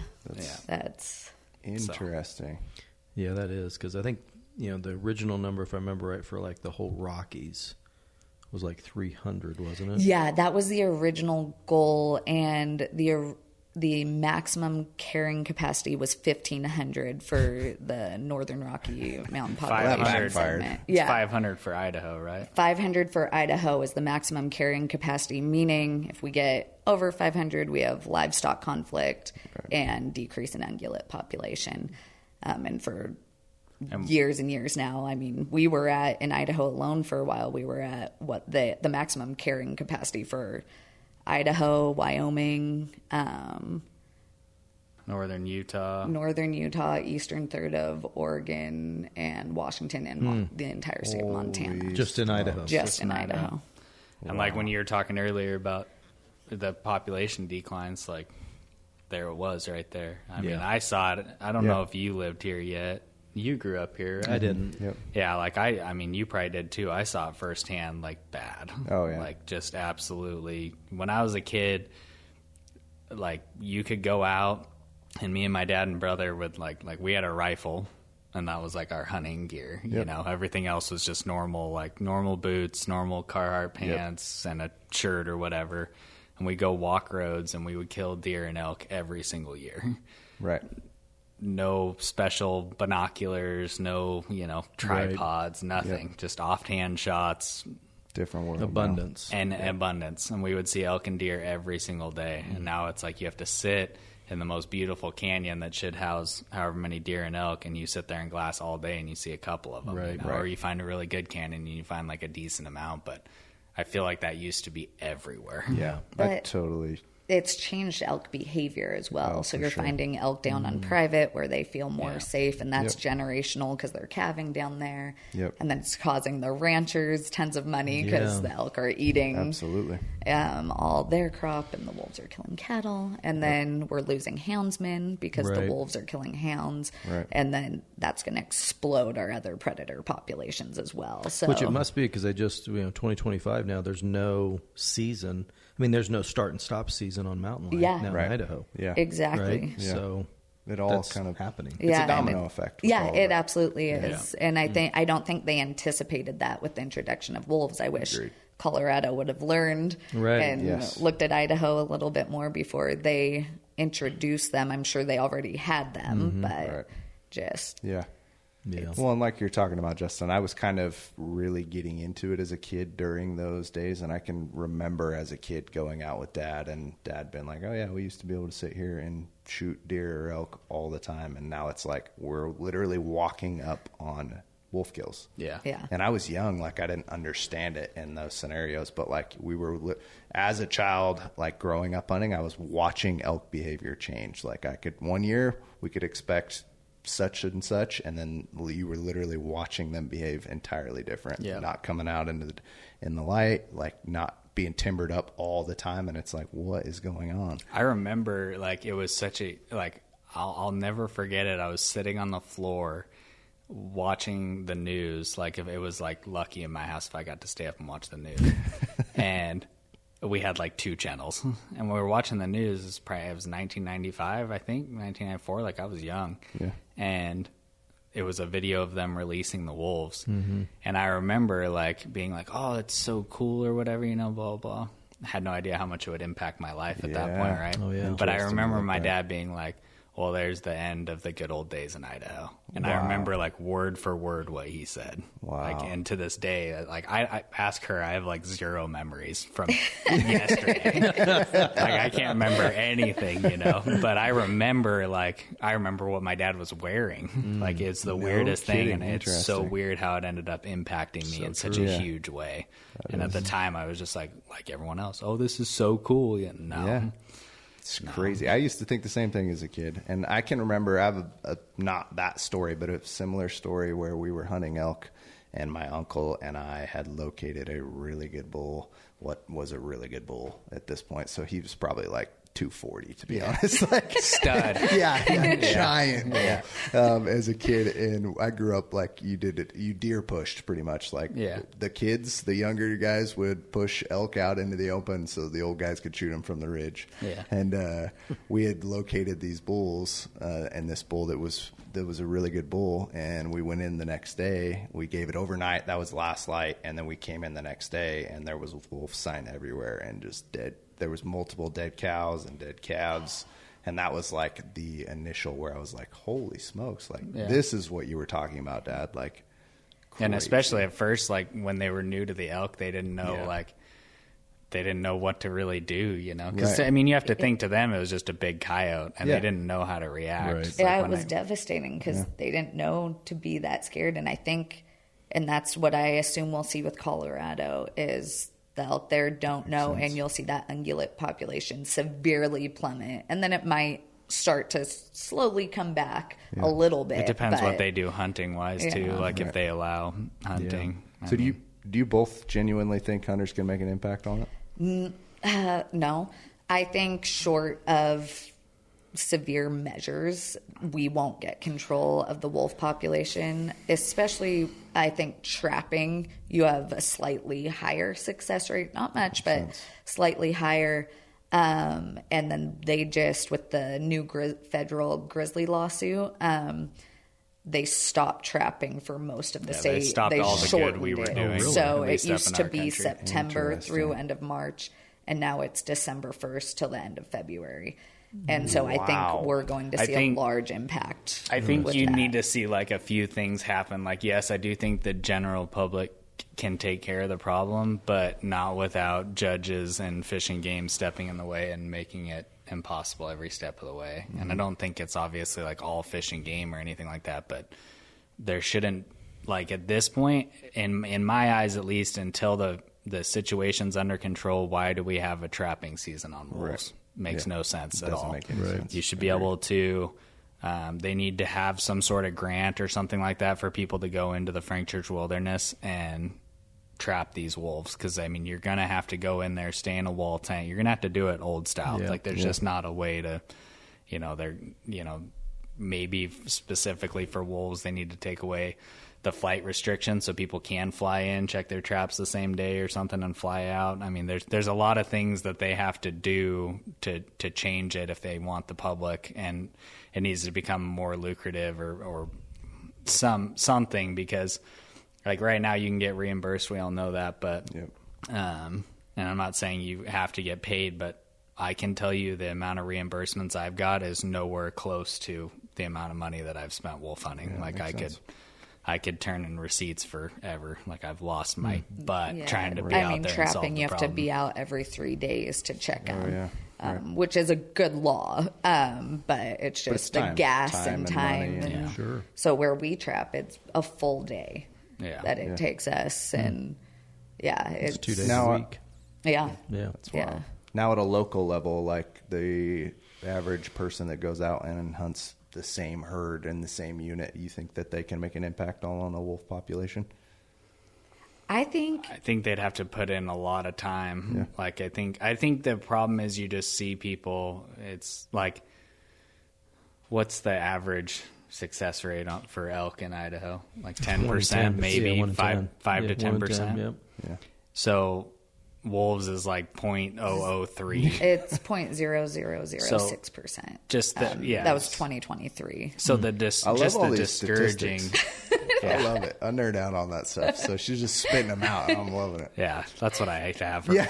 That's interesting. Yeah, that is. Because I think, the original number, if I remember right, for like the whole Rockies was like 300, wasn't it? Yeah, that was the original goal, and the maximum carrying capacity was 1,500 for the Northern Rocky Mountain population segment. Yeah, 500 for Idaho, right? 500 for Idaho is the maximum carrying capacity, meaning if we get over 500, we have livestock conflict and decrease in ungulate population. And for years and years now, we were in Idaho alone for a while, we were at what the maximum carrying capacity for Idaho, Wyoming, Northern Utah, eastern third of Oregon, and Washington, and the entire state of Montana. Just in Idaho. Just in Idaho. And like when you were talking earlier about the population declines, like there it was right there. I saw it. I don't know if you lived here yet. You grew up here, right? I didn't. Yep. Yeah, like you probably did too. I saw it firsthand, like bad. Oh, yeah. Like just absolutely. When I was a kid, like you could go out, and me and my dad and brother would like we had a rifle, and that was like our hunting gear. Yep. Everything else was just normal, like normal boots, normal Carhartt pants, and a shirt or whatever. And we go walk roads, and we would kill deer and elk every single year. Right. No special binoculars, no, tripods, nothing. Just offhand shots. Different world. Abundance. Abundance. And we would see elk and deer every single day. And now it's like you have to sit in the most beautiful canyon that should house however many deer and elk, and you sit there in glass all day and you see a couple of them. Right. Or you find a really good canyon and you find like a decent amount. But I feel like that used to be everywhere. Yeah, I totally... It's changed elk behavior as well. Oh, so you're finding elk down on private where they feel more safe, and that's generational because they're calving down there. Yep. And then it's causing the ranchers tons of money because the elk are eating all their crop, and the wolves are killing cattle. And then we're losing houndsmen because the wolves are killing hounds. Right. And then that's going to explode our other predator populations as well. So, which it must be because they just, 2025 now, there's no season. There's no start and stop season on mountain lion now in Idaho. Yeah, exactly. Right? Yeah. So it all that's kind of happening. It's a domino effect. Yeah, it absolutely is. Yeah. And I don't think they anticipated that with the introduction of wolves. I wish Colorado would have learned and looked at Idaho a little bit more before they introduced them. I'm sure they already had them, but just... Yeah. Well, and like you're talking about, Justin, I was kind of really getting into it as a kid during those days, and I can remember as a kid going out with Dad, and Dad being like, oh yeah, we used to be able to sit here and shoot deer or elk all the time, and now it's like we're literally walking up on wolf kills. Yeah. And I was young, like I didn't understand it in those scenarios, but like we were, as a child, like growing up hunting, I was watching elk behavior change. Like one year we could expect such and such, and then you were literally watching them behave entirely different. Not coming out in the light, like not being timbered up all the time, and it's like, what is going on? I remember, like, it was such a, like, I'll never forget it. I was sitting on the floor watching the news. Like, if it was like lucky in my house if I got to stay up and watch the news. And we had like 2 channels, and we were watching the news. It was 1995, I think, 1994. Like, I was young, and it was a video of them releasing the wolves. And I remember like being like, "Oh, it's so cool," or whatever, you know, blah blah. I had no idea how much it would impact my life at that point, right? Oh yeah. But I remember my dad being like, well, there's the end of the good old days in Idaho. And I remember, like, word for word what he said. Wow. Like, and to this day, like, I ask her, I have, like, 0 memories from yesterday. Like, I can't remember anything, you know? But I remember what my dad was wearing. Like, it's the weirdest thing, and it's so weird how it ended up impacting me in such a huge way. And at the time, I was just like everyone else, oh, this is so cool. No. It's crazy. I used to think the same thing as a kid. And I can remember, I have a not that story, but a similar story where we were hunting elk, and my uncle and I had located a really good bull. What was a really good bull at this point? So he was probably like 240, to be honest. Like, stud. Giant. As a kid, and I grew up like you did it. You deer pushed pretty much. Like the younger guys would push elk out into the open so the old guys could shoot them from the ridge. And we had located these bulls, and this bull that was a really good bull, and we went in the next day. We gave it overnight. That was last light, and then we came in the next day, and there was a wolf sign everywhere and just dead. There was multiple dead cows and dead calves, and that was like the initial where I was like, holy smokes, like this is what you were talking about, Dad. Like, crazy. And especially at first, like when they were new to the elk, they didn't know they didn't know what to really do, you know? Because, I mean, you have to think to them it was just a big coyote, and they didn't know how to react. Right. Yeah, it was devastating because they didn't know to be that scared. And I think, and that's what I assume we'll see with Colorado, is the elk there don't know, and you'll see that ungulate population severely plummet. And then it might start to slowly come back a little bit. It depends what they do hunting-wise, too, like if they allow hunting. So do you both genuinely think hunters can make an impact on it? No. I think short of severe measures, we won't get control of the wolf population, especially, I think, trapping. You have a slightly higher success rate, not much, but slightly higher. And then they just, with the new federal grizzly lawsuit, they stopped trapping for most of the state. They stopped all the good we were doing. So it used to be September through end of March, and now it's December 1st till the end of February. And so I think we're going to see a large impact. I think you need to see like a few things happen. Like, yes, I do think the general public can take care of the problem, but not without judges and Fish and Game stepping in the way and making it impossible every step of the way. And I don't think it's obviously like all Fish and Game or anything like that, but there shouldn't, like at this point, in my eyes at least, until the situation's under control, why do we have a trapping season on wolves? Right. Makes no sense at all. Make any sense. You should be able to, they need to have some sort of grant or something like that for people to go into the Frank Church Wilderness and trap these wolves. Because, I mean, you're going to have to go in there, stay in a wall tent. You're going to have to do it old style. Like, there's just not a way to, maybe specifically for wolves, they need to take away the flight restriction so people can fly in, check their traps the same day or something, and fly out. I mean, there's a lot of things that they have to do to change it if they want the public, and it needs to become more lucrative or something, because like right now you can get reimbursed, we all know that, but And I'm not saying you have to get paid, but I can tell you the amount of reimbursements I've got is nowhere close to the amount of money that I've spent wolf hunting. Yeah, like I could turn in receipts forever. Like I've lost my butt Yeah. trying to be out there trapping, and solve the you have problem. to be out every 3 days to check on. yeah. Right. Which is a good law, but it's just it's the time. gas Time and and time. money, And Sure. So where we trap, it's a full day Yeah. that it takes us, and It's 2 days Now, a week. yeah, Yeah. yeah. Now at a local level, like the average person that goes out and hunts the same herd in the same unit, you think that they can make an impact on a wolf population? I think I think they'd have to put in a lot of time. Yeah. Like I think the problem is you just see people. It's like, what's the average success rate for elk in Idaho? Like 10%, maybe Yeah, 5 to 10%. 10%. Yep. Yeah. So wolves is like 0.003. it's 0.0006%. Just that, yeah. That was 2023. So the I love just all the these discouraging. statistics. I love it. I nerd out on that stuff. So she's just spitting them out, and I'm loving it. Yeah, that's what I hate to have her for. I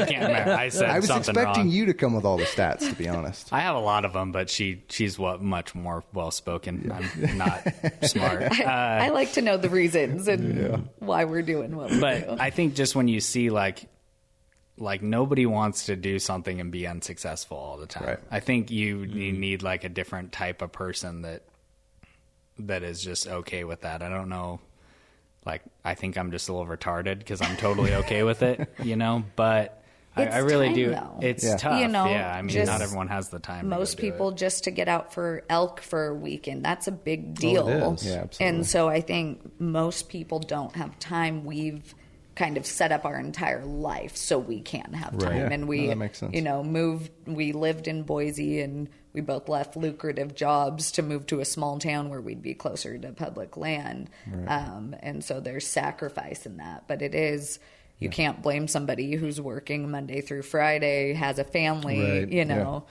can't remember. I said I was something expecting wrong. you to come with all the stats, to be honest. I have a lot of them, but she's much more well spoken. I'm not smart. I like to know the reasons and why we're doing what we do. But I think just when you see like nobody wants to do something and be unsuccessful all the time. Right. I think you need like a different type of person that is just okay with that. I don't know. Like, I think I'm just a little retarded because I'm totally okay with it, but I really time, do. though. It's Yeah. tough. Yeah. I mean, just not everyone has the time. most to go do people it. just to get out for elk for a weekend, that's a big deal. is. Yeah, absolutely. And so I think most people don't have time. We've kind of set up our entire life so we can have time. Right. Yeah. And we, No, that makes sense. we lived in Boise and we both left lucrative jobs to move to a small town where we'd be closer to public land. And so there's sacrifice in that, but it is, you can't blame somebody who's working Monday through Friday, has a family, Right.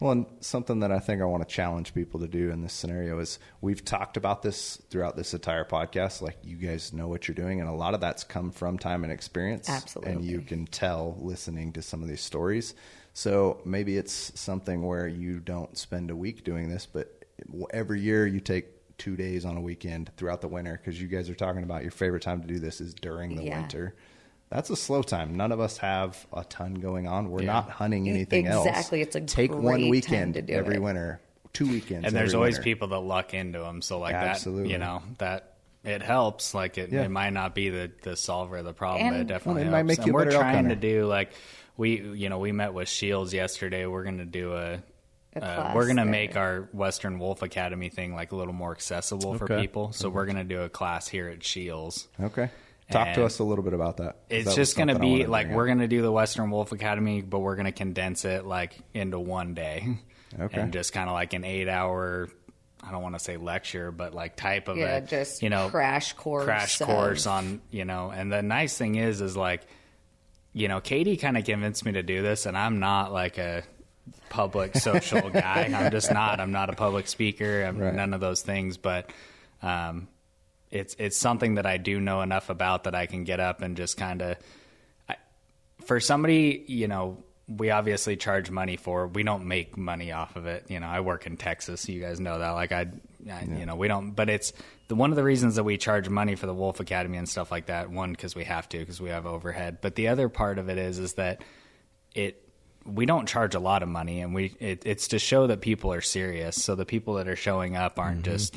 Well, and something that I think I want to challenge people to do in this scenario is we've talked about this throughout this entire podcast. Like, you guys know what you're doing, and a lot of that's come from time and experience. Absolutely. And you can tell listening to some of these stories. So maybe it's something where you don't spend a week doing this, but every year you take 2 days on a weekend throughout the winter, because you guys are talking about your favorite time to do this is during the winter. That's a slow time. None of us have a ton going on. We're not hunting anything else. Exactly. It's a take great one time weekend to do every it. winter, 2 weekends. And there's every always winter. people that luck into them. So like Absolutely. that it helps. Like it might not be the solver of the problem, but it And- definitely Well, it helps. might make And you a we're better elk trying to hunter. do like we met with Shields yesterday. We're going to do class we're going to there. make our Western Wolf Academy thing like a little more accessible for people. So we're going to do a class here at Shields. Okay. Talk to And us a little bit about that. It's just going to be like we're going to do the Western Wolf Academy, but we're going to condense it like into one day. Okay. And just kind of like an 8-hour, I don't want to say lecture, but like type of just crash course on, and the nice thing is like, Katie kind of convinced me to do this, and I'm not like a public social guy. I'm not a public speaker. I'm none of those things, but, it's something that I do know enough about that I can get up and just kind of, for somebody, we obviously charge money for, we don't make money off of it. I work in Texas. You guys know that. Like we don't, but it's one of the reasons that we charge money for the Wolf Academy and stuff like that. One, because we have to, because we have overhead. But the other part of it is that we don't charge a lot of money, and it's to show that people are serious. So the people that are showing up aren't just,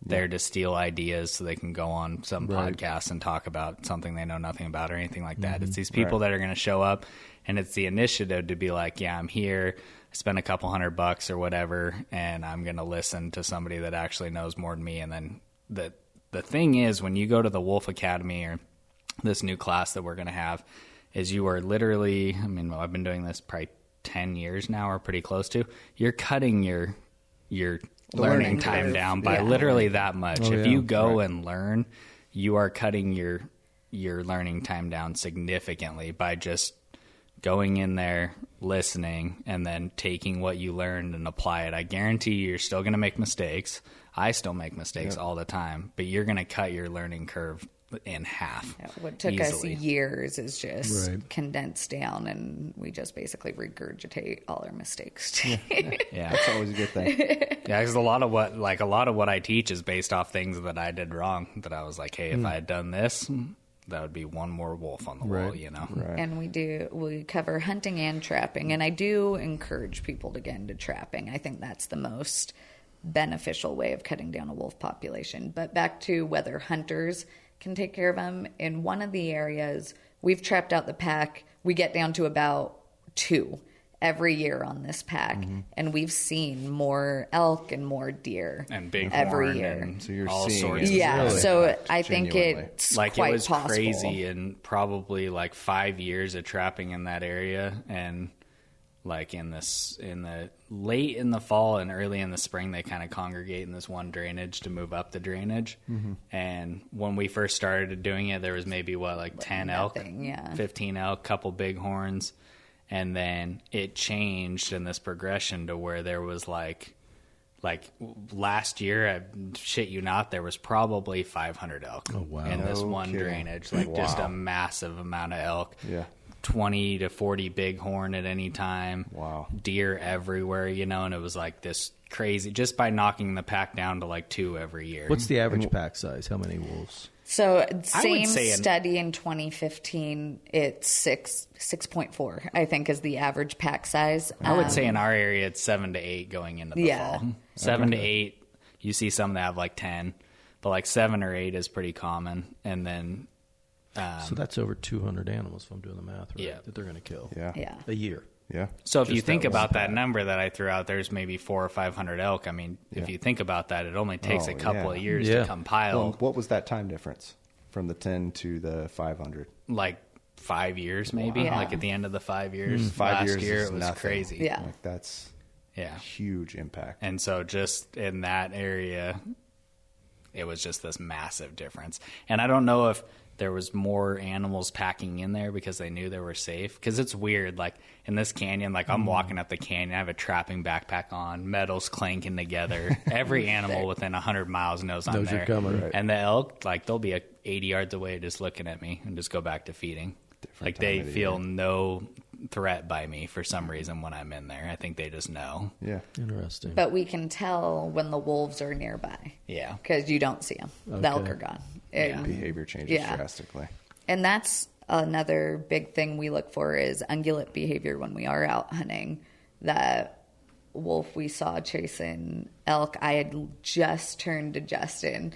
there to steal ideas so they can go on some podcast and talk about something they know nothing about or anything like that. It's these people that are going to show up, and it's the initiative to be like, yeah, I'm here. I spent a couple $100 or whatever, and I'm going to listen to somebody that actually knows more than me. And then the thing is, when you go to the Wolf Academy or this new class that we're going to have, is you are literally, I've been doing this probably 10 years now or pretty close to, you're cutting your learning time curve. down by literally that much. If you go and learn, you are cutting your learning time down significantly by just going in there, listening, and then taking what you learned and apply it. I guarantee you're still going to make mistakes. I still make mistakes all the time, but you're going to cut your learning curve in half. Yeah, what took easily. us years is just Right. condensed down, and we just basically regurgitate all our mistakes. Yeah. That's always a good thing. Yeah, because a lot of what I teach is based off things that I did wrong. That I was like, hey, if I had done this, that would be one more wolf on the wall, you know. Right. And we cover hunting and trapping, and I do encourage people to get into trapping. I think that's the most beneficial way of cutting down a wolf population. But back to whether hunters can take care of them. In one of the areas, we've trapped out the pack. We get down to about 2 every year on this pack, and we've seen more elk and more deer And big every horn year. and So you're all seeing sorts. it. Of Yeah, really so impact, I think genuinely. it's like quite it was possible. crazy, and probably like 5 years of trapping in that area, and like in the late in the fall and early in the spring, they kind of congregate in this one drainage to move up the drainage. And when we first started doing it, there was maybe 10 elk, Nothing, yeah. 15 elk, couple bighorns, and then it changed in this progression to where there was like last year, I shit you not, there was probably 500 elk in this No one kidding. drainage, just a massive amount of elk. Yeah. 20 to 40 bighorn at any time. Wow. Deer everywhere, you know, and it was like this crazy, just by knocking the pack down to like 2 every year. What's the average pack size? How many wolves? So same say study in 2015, it's 6.4, I think, is the average pack size. I would say in our area it's 7 to 8 going into the Yeah. fall. 7 to 8. You see some that have like 10, but like 7 or 8 is pretty common. And then So that's over 200 animals, if I'm doing the math right, Yeah. that they're going to kill Yeah. Yeah. a year. Yeah. so if you Just think that about that number that I threw out, there's maybe 400 or 500 elk. I mean, if you think about that, it only takes Oh, a couple yeah. of years Yeah. to compile. Well, what was that time difference from the 10 to the 500? Like 5 years, maybe. Wow. Like at the end of the 5 years. 5 Last years year is it was nothing. crazy. Yeah. Like that's Yeah. huge impact. And so just in that area, it was just this massive difference. And I don't know if there was more animals packing in there because they knew they were safe. Because it's weird, like in this canyon, like I'm walking up the canyon, I have a trapping backpack on, metals clanking together. Every animal within 100 miles knows I'm Knows there. you're coming. Right. And the elk, like they'll be 80 yards away just looking at me and just go back to feeding. Like they time of the feel no threat by me for some reason when I'm in there. I think they just know. Yeah. Interesting. But we can tell when the wolves are nearby Yeah. because you don't see them. The elk are gone. And, Behavior changes Yeah. drastically. and that's another big thing we look for is ungulate behavior when we are out hunting. That wolf we saw chasing elk, I had just turned to Justin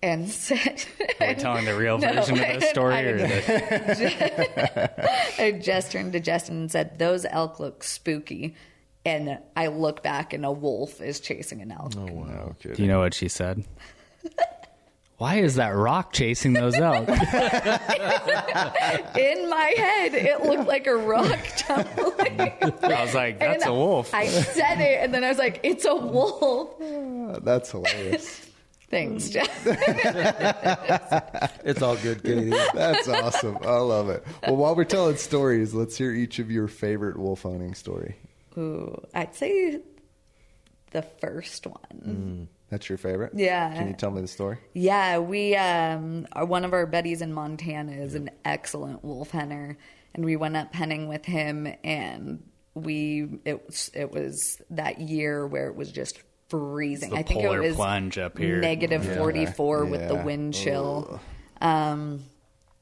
and said... Are we telling the real version of this story? I just turned to Justin and said, those elk look spooky. And I look back and a wolf is chasing an elk. No kidding. Do you know what she said? Why is that rock chasing those elk? In my head, it looked like a rock tumbling. I was like, that's And a wolf. I said it, and then I was like, it's a wolf. That's hilarious. Thanks, Jeff. It's all good, Katie. That's awesome. I love it. Well, while we're telling stories, let's hear each of your favorite wolf hunting story. Ooh, I'd say the first one. That's your favorite? Yeah. Can you tell me the story? Yeah, we one of our buddies in Montana is an excellent wolf hunter, and we went up hunting with him, and it was that year where it was just freezing. The I think it polar was plunge up here. negative 44 with the Yeah. wind chill. And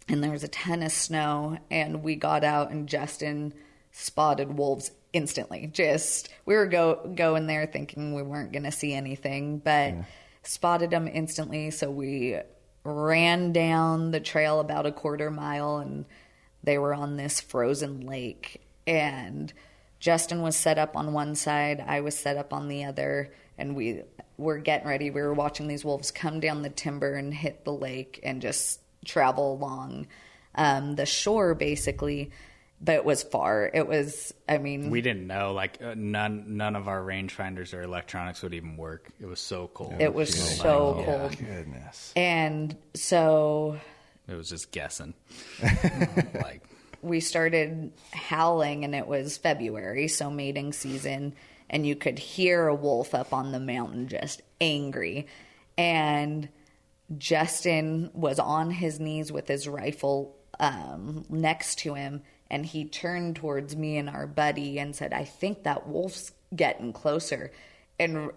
there was a ton of snow, and we got out, and Justin spotted wolves instantly. Just we were going there thinking we weren't going to see anything, but spotted them instantly. So we ran down the trail about a quarter mile, and they were on this frozen lake. And Justin was set up on one side, I was set up on the other, and we were getting ready. We were watching these wolves come down the timber and hit the lake and just travel along the shore, basically. But it was far. It was, I mean... We didn't know. Like, none of our rangefinders or electronics would even work. It was so cold. It was so cold. Goodness. And so It was just guessing. Like, we started howling, and it was February, so mating season, and you could hear a wolf up on the mountain just angry. And Justin was on his knees with his rifle next to him, and he turned towards me and our buddy and said, "I think that wolf's getting closer." And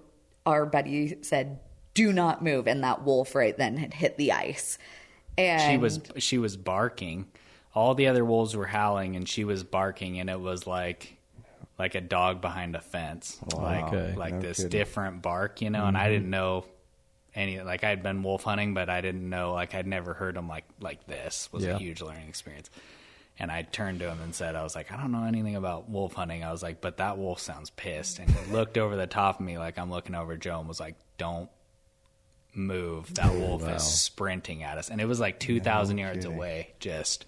our buddy said, "Do not move." And that wolf right then had hit the ice. And she was barking. All the other wolves were howling, and she was barking, and it was like a dog behind a fence. Wow. Like No this kidding. different bark, and I didn't know any, like, I'd been wolf hunting, but I didn't know, like, I'd never heard them like this. Was a huge learning experience. And I turned to him and said, I was like, "I don't know anything about wolf hunting." I was like, "But that wolf sounds pissed." And he looked over the top of me like I'm looking over Joe and was like, "Don't move. That wolf is sprinting at us." And it was like 2,000 yards away, just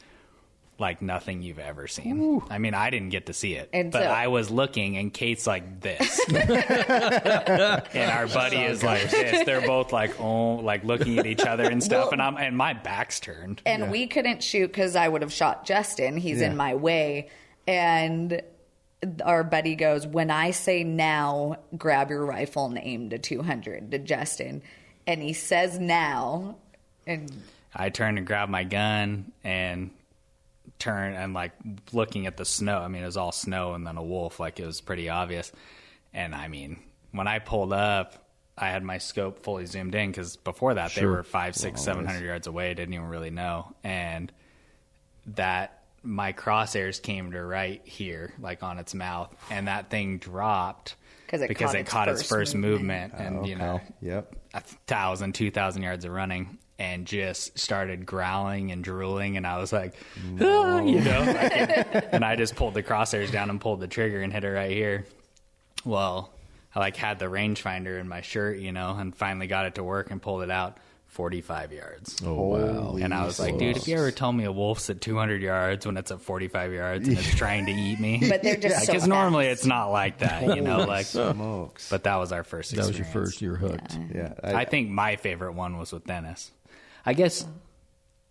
like nothing you've ever seen. Ooh. I mean, I didn't get to see it, but I was looking, and Kate's like this. And our buddy is like this. They're both like, oh, like looking at each other and stuff. And my back's turned. And we couldn't shoot because I would have shot Justin. He's in my way. And our buddy goes, "When I say now, grab your rifle and aim to 200 to Justin." And he says now. And I turned and grabbed my gun and turn and like looking at the snow. I mean, it was all snow and then a wolf. Like, it was pretty obvious. And I mean, when I pulled up, I had my scope fully zoomed in, because before that they were 500, 600, 700 yards away. Didn't even really know. And that my crosshairs came to right here, like on its mouth, and that thing dropped because it caught its first movement. And Yep. 1,000, 2,000 yards of running, and just started growling and drooling, and I was like, and I just pulled the crosshairs down and pulled the trigger and hit it right here. Well, I like had the rangefinder in my shirt, and finally got it to work and pulled it out 45 yards. Oh, wow. And I was like, dude, if you ever tell me a wolf's at 200 yards when it's at 45 yards and it's trying to eat me. But they're just because normally it's not like that, like Smokes. But that was our first experience. That was your first year hooked. Yeah. I think my favorite one was with Dennis. I guess,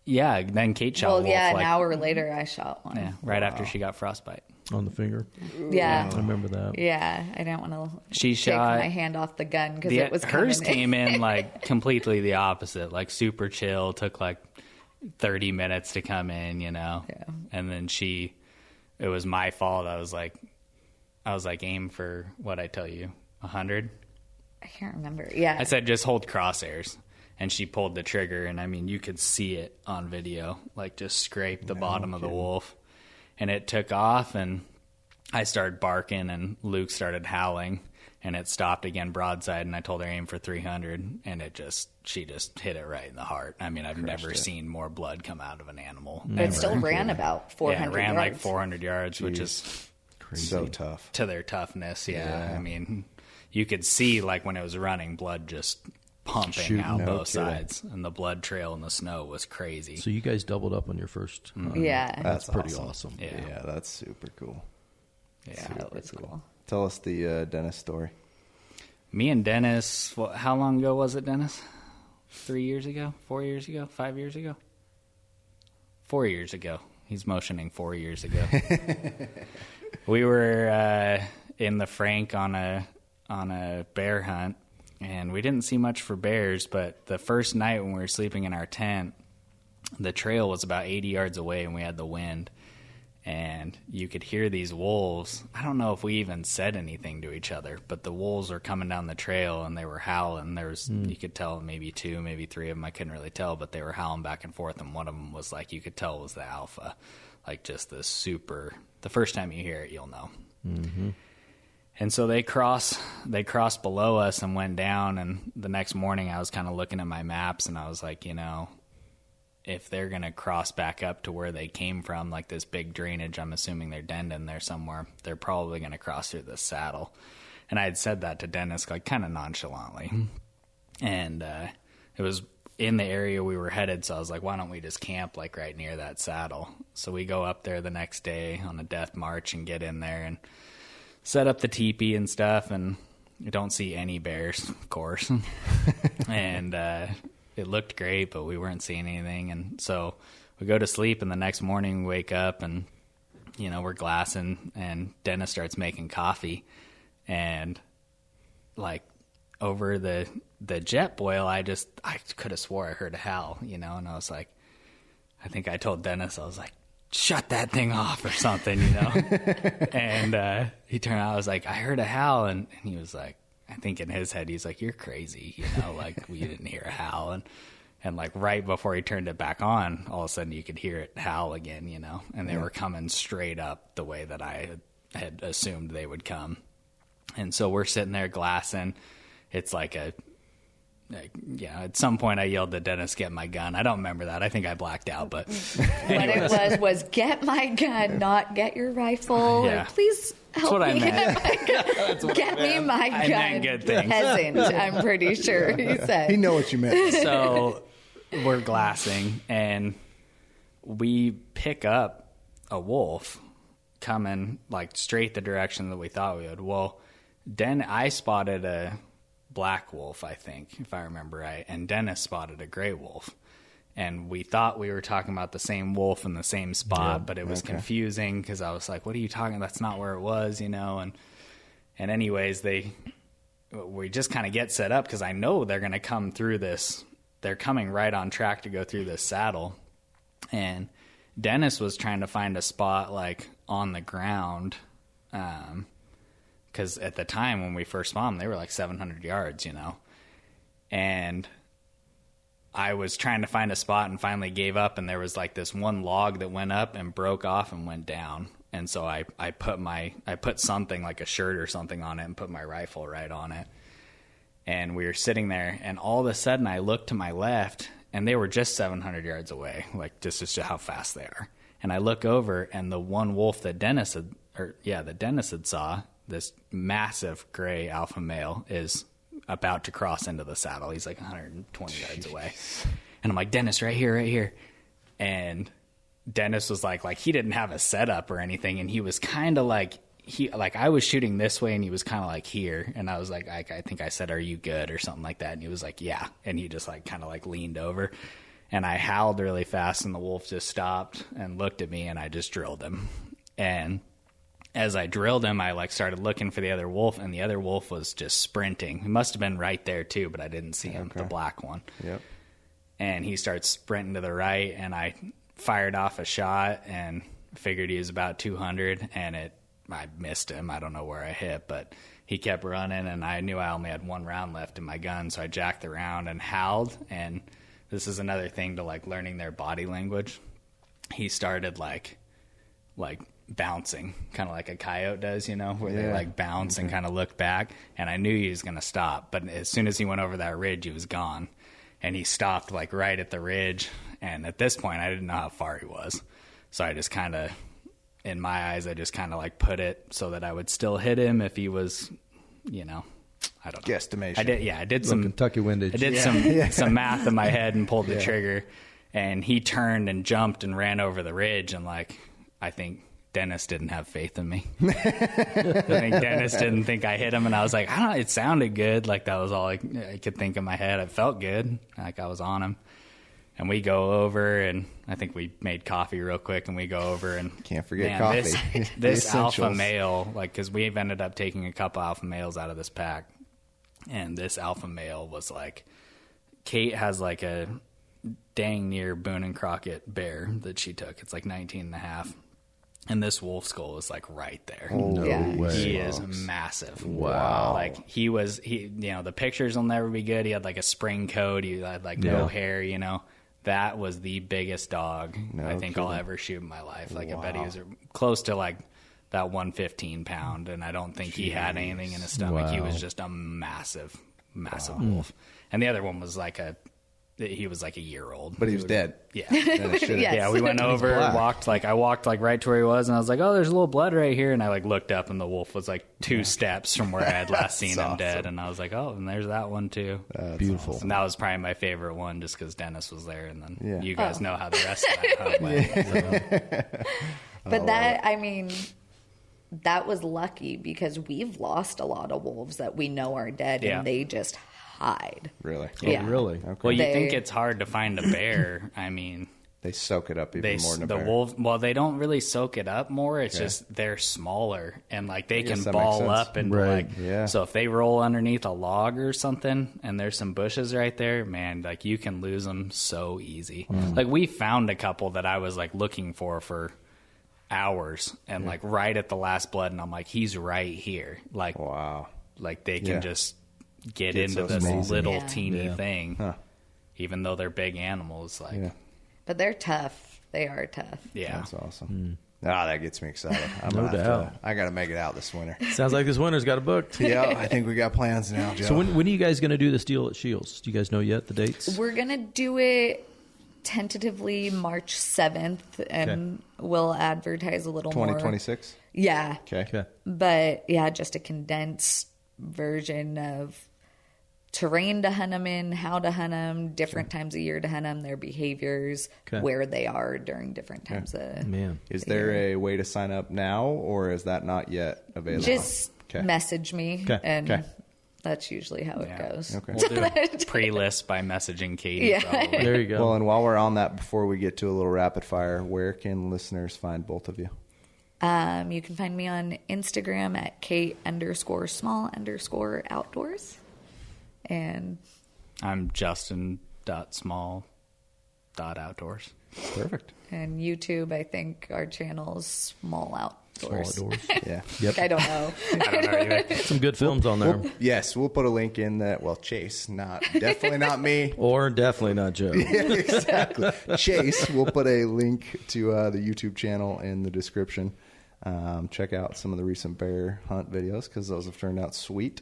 then Kate shot wolf. An hour later I shot one. Yeah, right after she got frostbite. On the finger. Yeah. I remember that. Yeah, I didn't want to take shot my hand off the gun because it was hers coming came in like completely the opposite, like super chill. Took like 30 minutes to come in, Yeah. And then it was my fault. I was like, aim for what I tell you, 100. I can't remember. Yeah, I said just hold crosshairs. And she pulled the trigger, and I mean, you could see it on video, like just scrape the bottom of the wolf. And it took off, and I started barking, and Luke started howling, and it stopped again broadside, and I told her aim for 300, and she just hit it right in the heart. I mean, I've never seen more blood come out of an animal. but it still ran about 400 Yeah, it ran yards. like 400 yards, which is Crazy. So tough. to their toughness, I mean, you could see, like, when it was running, blood just pumping out both sides, and the blood trail in the snow was crazy. So you guys doubled up on your first hunt. Yeah. That's pretty awesome. Yeah, that's super cool. Yeah, That was cool. Tell us the Dennis story. Me and Dennis, how long ago was it, Dennis? 3 years ago? 4 years ago? 5 years ago? 4 years ago. He's motioning 4 years ago. We were in the Frank on a bear hunt, and we didn't see much for bears, but the first night when we were sleeping in our tent, the trail was about 80 yards away, and we had the wind, and you could hear these wolves. I don't know if we even said anything to each other, but the wolves were coming down the trail, and they were howling. There was, you could tell maybe 2, maybe 3 of them. I couldn't really tell, but they were howling back and forth, and one of them was like, you could tell was the alpha, like just this super, the first time you hear it, you'll know. Mm-hmm. And so they crossed below us and went down, and the next morning I was kind of looking at my maps, and I was like, if they're going to cross back up to where they came from, like this big drainage, I'm assuming they're denned in there somewhere, they're probably going to cross through the saddle. And I had said that to Dennis, like, kind of nonchalantly. And it was in the area we were headed, so I was like, why don't we just camp, like, right near that saddle? So we go up there the next day on a death march and get in there and set up the teepee and stuff, and you don't see any bears, of course. And it looked great, but we weren't seeing anything. And so we go to sleep, and the next morning we wake up, and, we're glassing, and Dennis starts making coffee. And, like, over the jet boil, I could have swore I heard a howl, and I was like, I think I told Dennis, I was like, shut that thing off or something, and he turned out, I was like, I heard a howl, and he was like, I think in his head he's like, you're crazy, like we didn't hear a howl, and like right before he turned it back on, all of a sudden you could hear it howl again, and they were coming straight up the way that I had assumed they would come. And so we're sitting there glassing. It's like at some point I yelled to Dennis, get my gun. I don't remember that. I think I blacked out, but what it was get my gun, not get your rifle. Yeah. Or please help me get my gun. Get me my gun. I meant good things. Peasant, I'm pretty sure he said. He know what you meant. So we're glassing, and we pick up a wolf coming like straight the direction that we thought we would. Well, then I spotted a black wolf, I think, if I remember right, and Dennis spotted a gray wolf. And we thought we were talking about the same wolf in the same spot, but it was confusing because I was like, what are you talking about? That's not where it was, And anyways, we just kind of get set up because I know they're going to come through this. They're coming right on track to go through this saddle. And Dennis was trying to find a spot like on the ground, because at the time when we first saw them, they were like 700 yards, and I was trying to find a spot and finally gave up, and there was like this one log that went up and broke off and went down. And so I put something like a shirt or something on it and put my rifle right on it. And we were sitting there, and all of a sudden I looked to my left, and they were just 700 yards away. Like, this is just how fast they are. And I look over, and the one wolf that Dennis had saw, this massive gray alpha male, is about to cross into the saddle. He's like 120 yards away. And I'm like, Dennis, right here, right here. And Dennis was like he didn't have a setup or anything. And he was kind of like, I was shooting this way and he was kind of like here. And I was like, I think I said, are you good? Or something like that. And he was like, yeah. And he just like kind of like leaned over, and I howled really fast, and the wolf just stopped and looked at me, and I just drilled him. And as I drilled him, I like started looking for the other wolf, and the other wolf was just sprinting. He must have been right there too, but I didn't see him, the black one. Yep. And he starts sprinting to the right, and I fired off a shot and figured he was about 200, and I missed him. I don't know where I hit, but he kept running, and I knew I only had one round left in my gun, so I jacked the round and howled. And this is another thing to like learning their body language. He started like bouncing, kind of like a coyote does, where they like bounce and kind of look back. And I knew he was going to stop, but as soon as he went over that ridge, he was gone. And he stopped like right at the ridge. And at this point, I didn't know how far he was. So I just kind of, in my eyes, I just kind of like put it so that I would still hit him if he was, I don't know. Guesstimation. I did some Kentucky windage. I did some math in my head and pulled the trigger, and he turned and jumped and ran over the ridge. And like, I think Dennis didn't have faith in me. I think Dennis didn't think I hit him, and I was like, I don't know, it sounded good. Like that was all I could think in my head. It felt good. Like I was on him. And we go over, and I think we made coffee real quick, and we go over, and can't forget coffee. This alpha male, like, because we've ended up taking a couple alpha males out of this pack, and this alpha male was like, Kate has like a dang near Boone and Crockett bear that she took. It's like 19 and a half. And this wolf skull is like right there. Oh, no way. He is massive. Wow. Like he the pictures will never be good. He had like a spring coat. He had like no hair, That was the biggest dog I think I'll ever shoot in my life. Like I bet he was close to like that 115 pound. And I don't think he had anything in his stomach. He was just a massive wolf. And the other one was he was like a year old. But he was dead. Yeah. Yes. Yeah, we went over, I walked like right to where he was, and I was like, oh, there's a little blood right here. And I like looked up, and the wolf was like 2 steps from where I had last seen him dead. And I was like, oh, and there's that one too. That's beautiful. Awesome. And that was probably my favorite one just because Dennis was there. And then you guys know how the rest of that hunt went. But that was lucky because we've lost a lot of wolves that we know are dead, and they just hide. Really? Yeah. Oh, really? Okay. Well, you think it's hard to find a bear. I mean, They soak it up even more than a the bear. wolf. Well, they don't really soak it up more. It's just they're smaller and like they can that ball makes sense. up and Right. like. Yeah. So if they roll underneath a log or something and there's some bushes right there, man, like you can lose them so easy. Like we found a couple that I was like looking for hours and like right at the last blood, and I'm like, he's right here. Like Wow. like they can Yeah. just get It's into so this small. little Yeah. teeny Yeah. thing, Huh. even though they're big animals. Like Yeah. But they're tough. They are tough. yeah. That's awesome. That gets me excited. No doubt. I got to make it out this winter. Sounds like this winter's got it booked. Yeah, I think we got plans now, Joe. So when are you guys going to do this deal at Shields? Do you guys know yet the dates? We're going to do it tentatively March 7th, and we'll advertise a little more. 2026? Yeah. Okay. But yeah, just a condensed version of terrain to hunt them in, how to hunt them, different times of year to hunt them, their behaviors, Okay. where they are during different times of Man. Is there a way to sign up now, or is that not yet available? Just Okay. message me, Okay. and Okay. that's usually how Yeah. it goes. Okay. We'll do a pre-list by messaging Katie. Yeah. Probably. There you go. Well, and while we're on that, before we get to a little rapid fire, where can listeners find both of you? You can find me on Instagram at Kate_small_outdoors. And I'm Justin.small.outdoors. Perfect. and YouTube, I think our channel's Small Outdoors. Small outdoors. Yeah. Yep. I don't know. I don't know either. Some good films on there. Yes, we'll put a link in that. Well, Chase, definitely not me. Or definitely not Joe. Exactly. Chase, we'll put a link to the YouTube channel in the description. Check out some of the recent bear hunt videos because those have turned out sweet.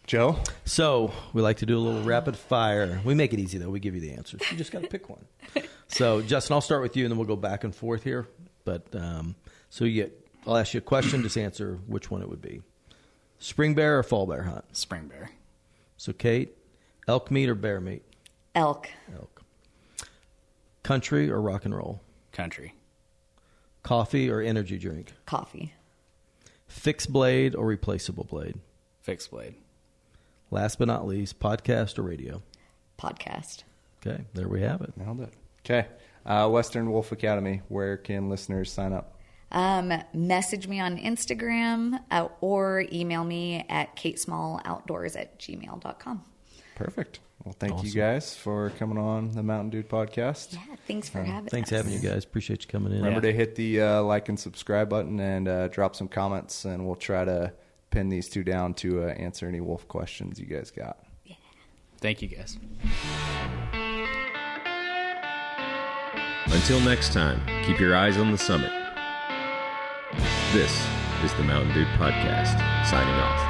Joe? So we like to do a little rapid fire. We make it easy, though. We give you the answers. You just got to pick one. So, Justin, I'll start with you, and then we'll go back and forth here. But I'll ask you a question. Just answer which one it would be. Spring bear or fall bear hunt? Spring bear. So, Kate, elk meat or bear meat? Elk. Elk. Country or rock and roll? Country. Coffee or energy drink? Coffee. Fixed blade or replaceable blade? Fixed blade. Last but not least, podcast or radio? Podcast. Okay, there we have it. Nailed it. Okay. Western Wolf Academy, where can listeners sign up? Message me on Instagram or email me at katesmalloutdoors@gmail.com. Perfect. Well, thank you Awesome. guys for coming on the Mountain Dude podcast. Yeah, thanks for having Thanks us. for having you guys. Appreciate you coming in. Remember to hit the like and subscribe button and drop some comments, and we'll try to pin these two down to answer any wolf questions you guys got. Thank you, guys. Until next time, keep your eyes on the summit. This is the Mountain Dude Podcast, signing off.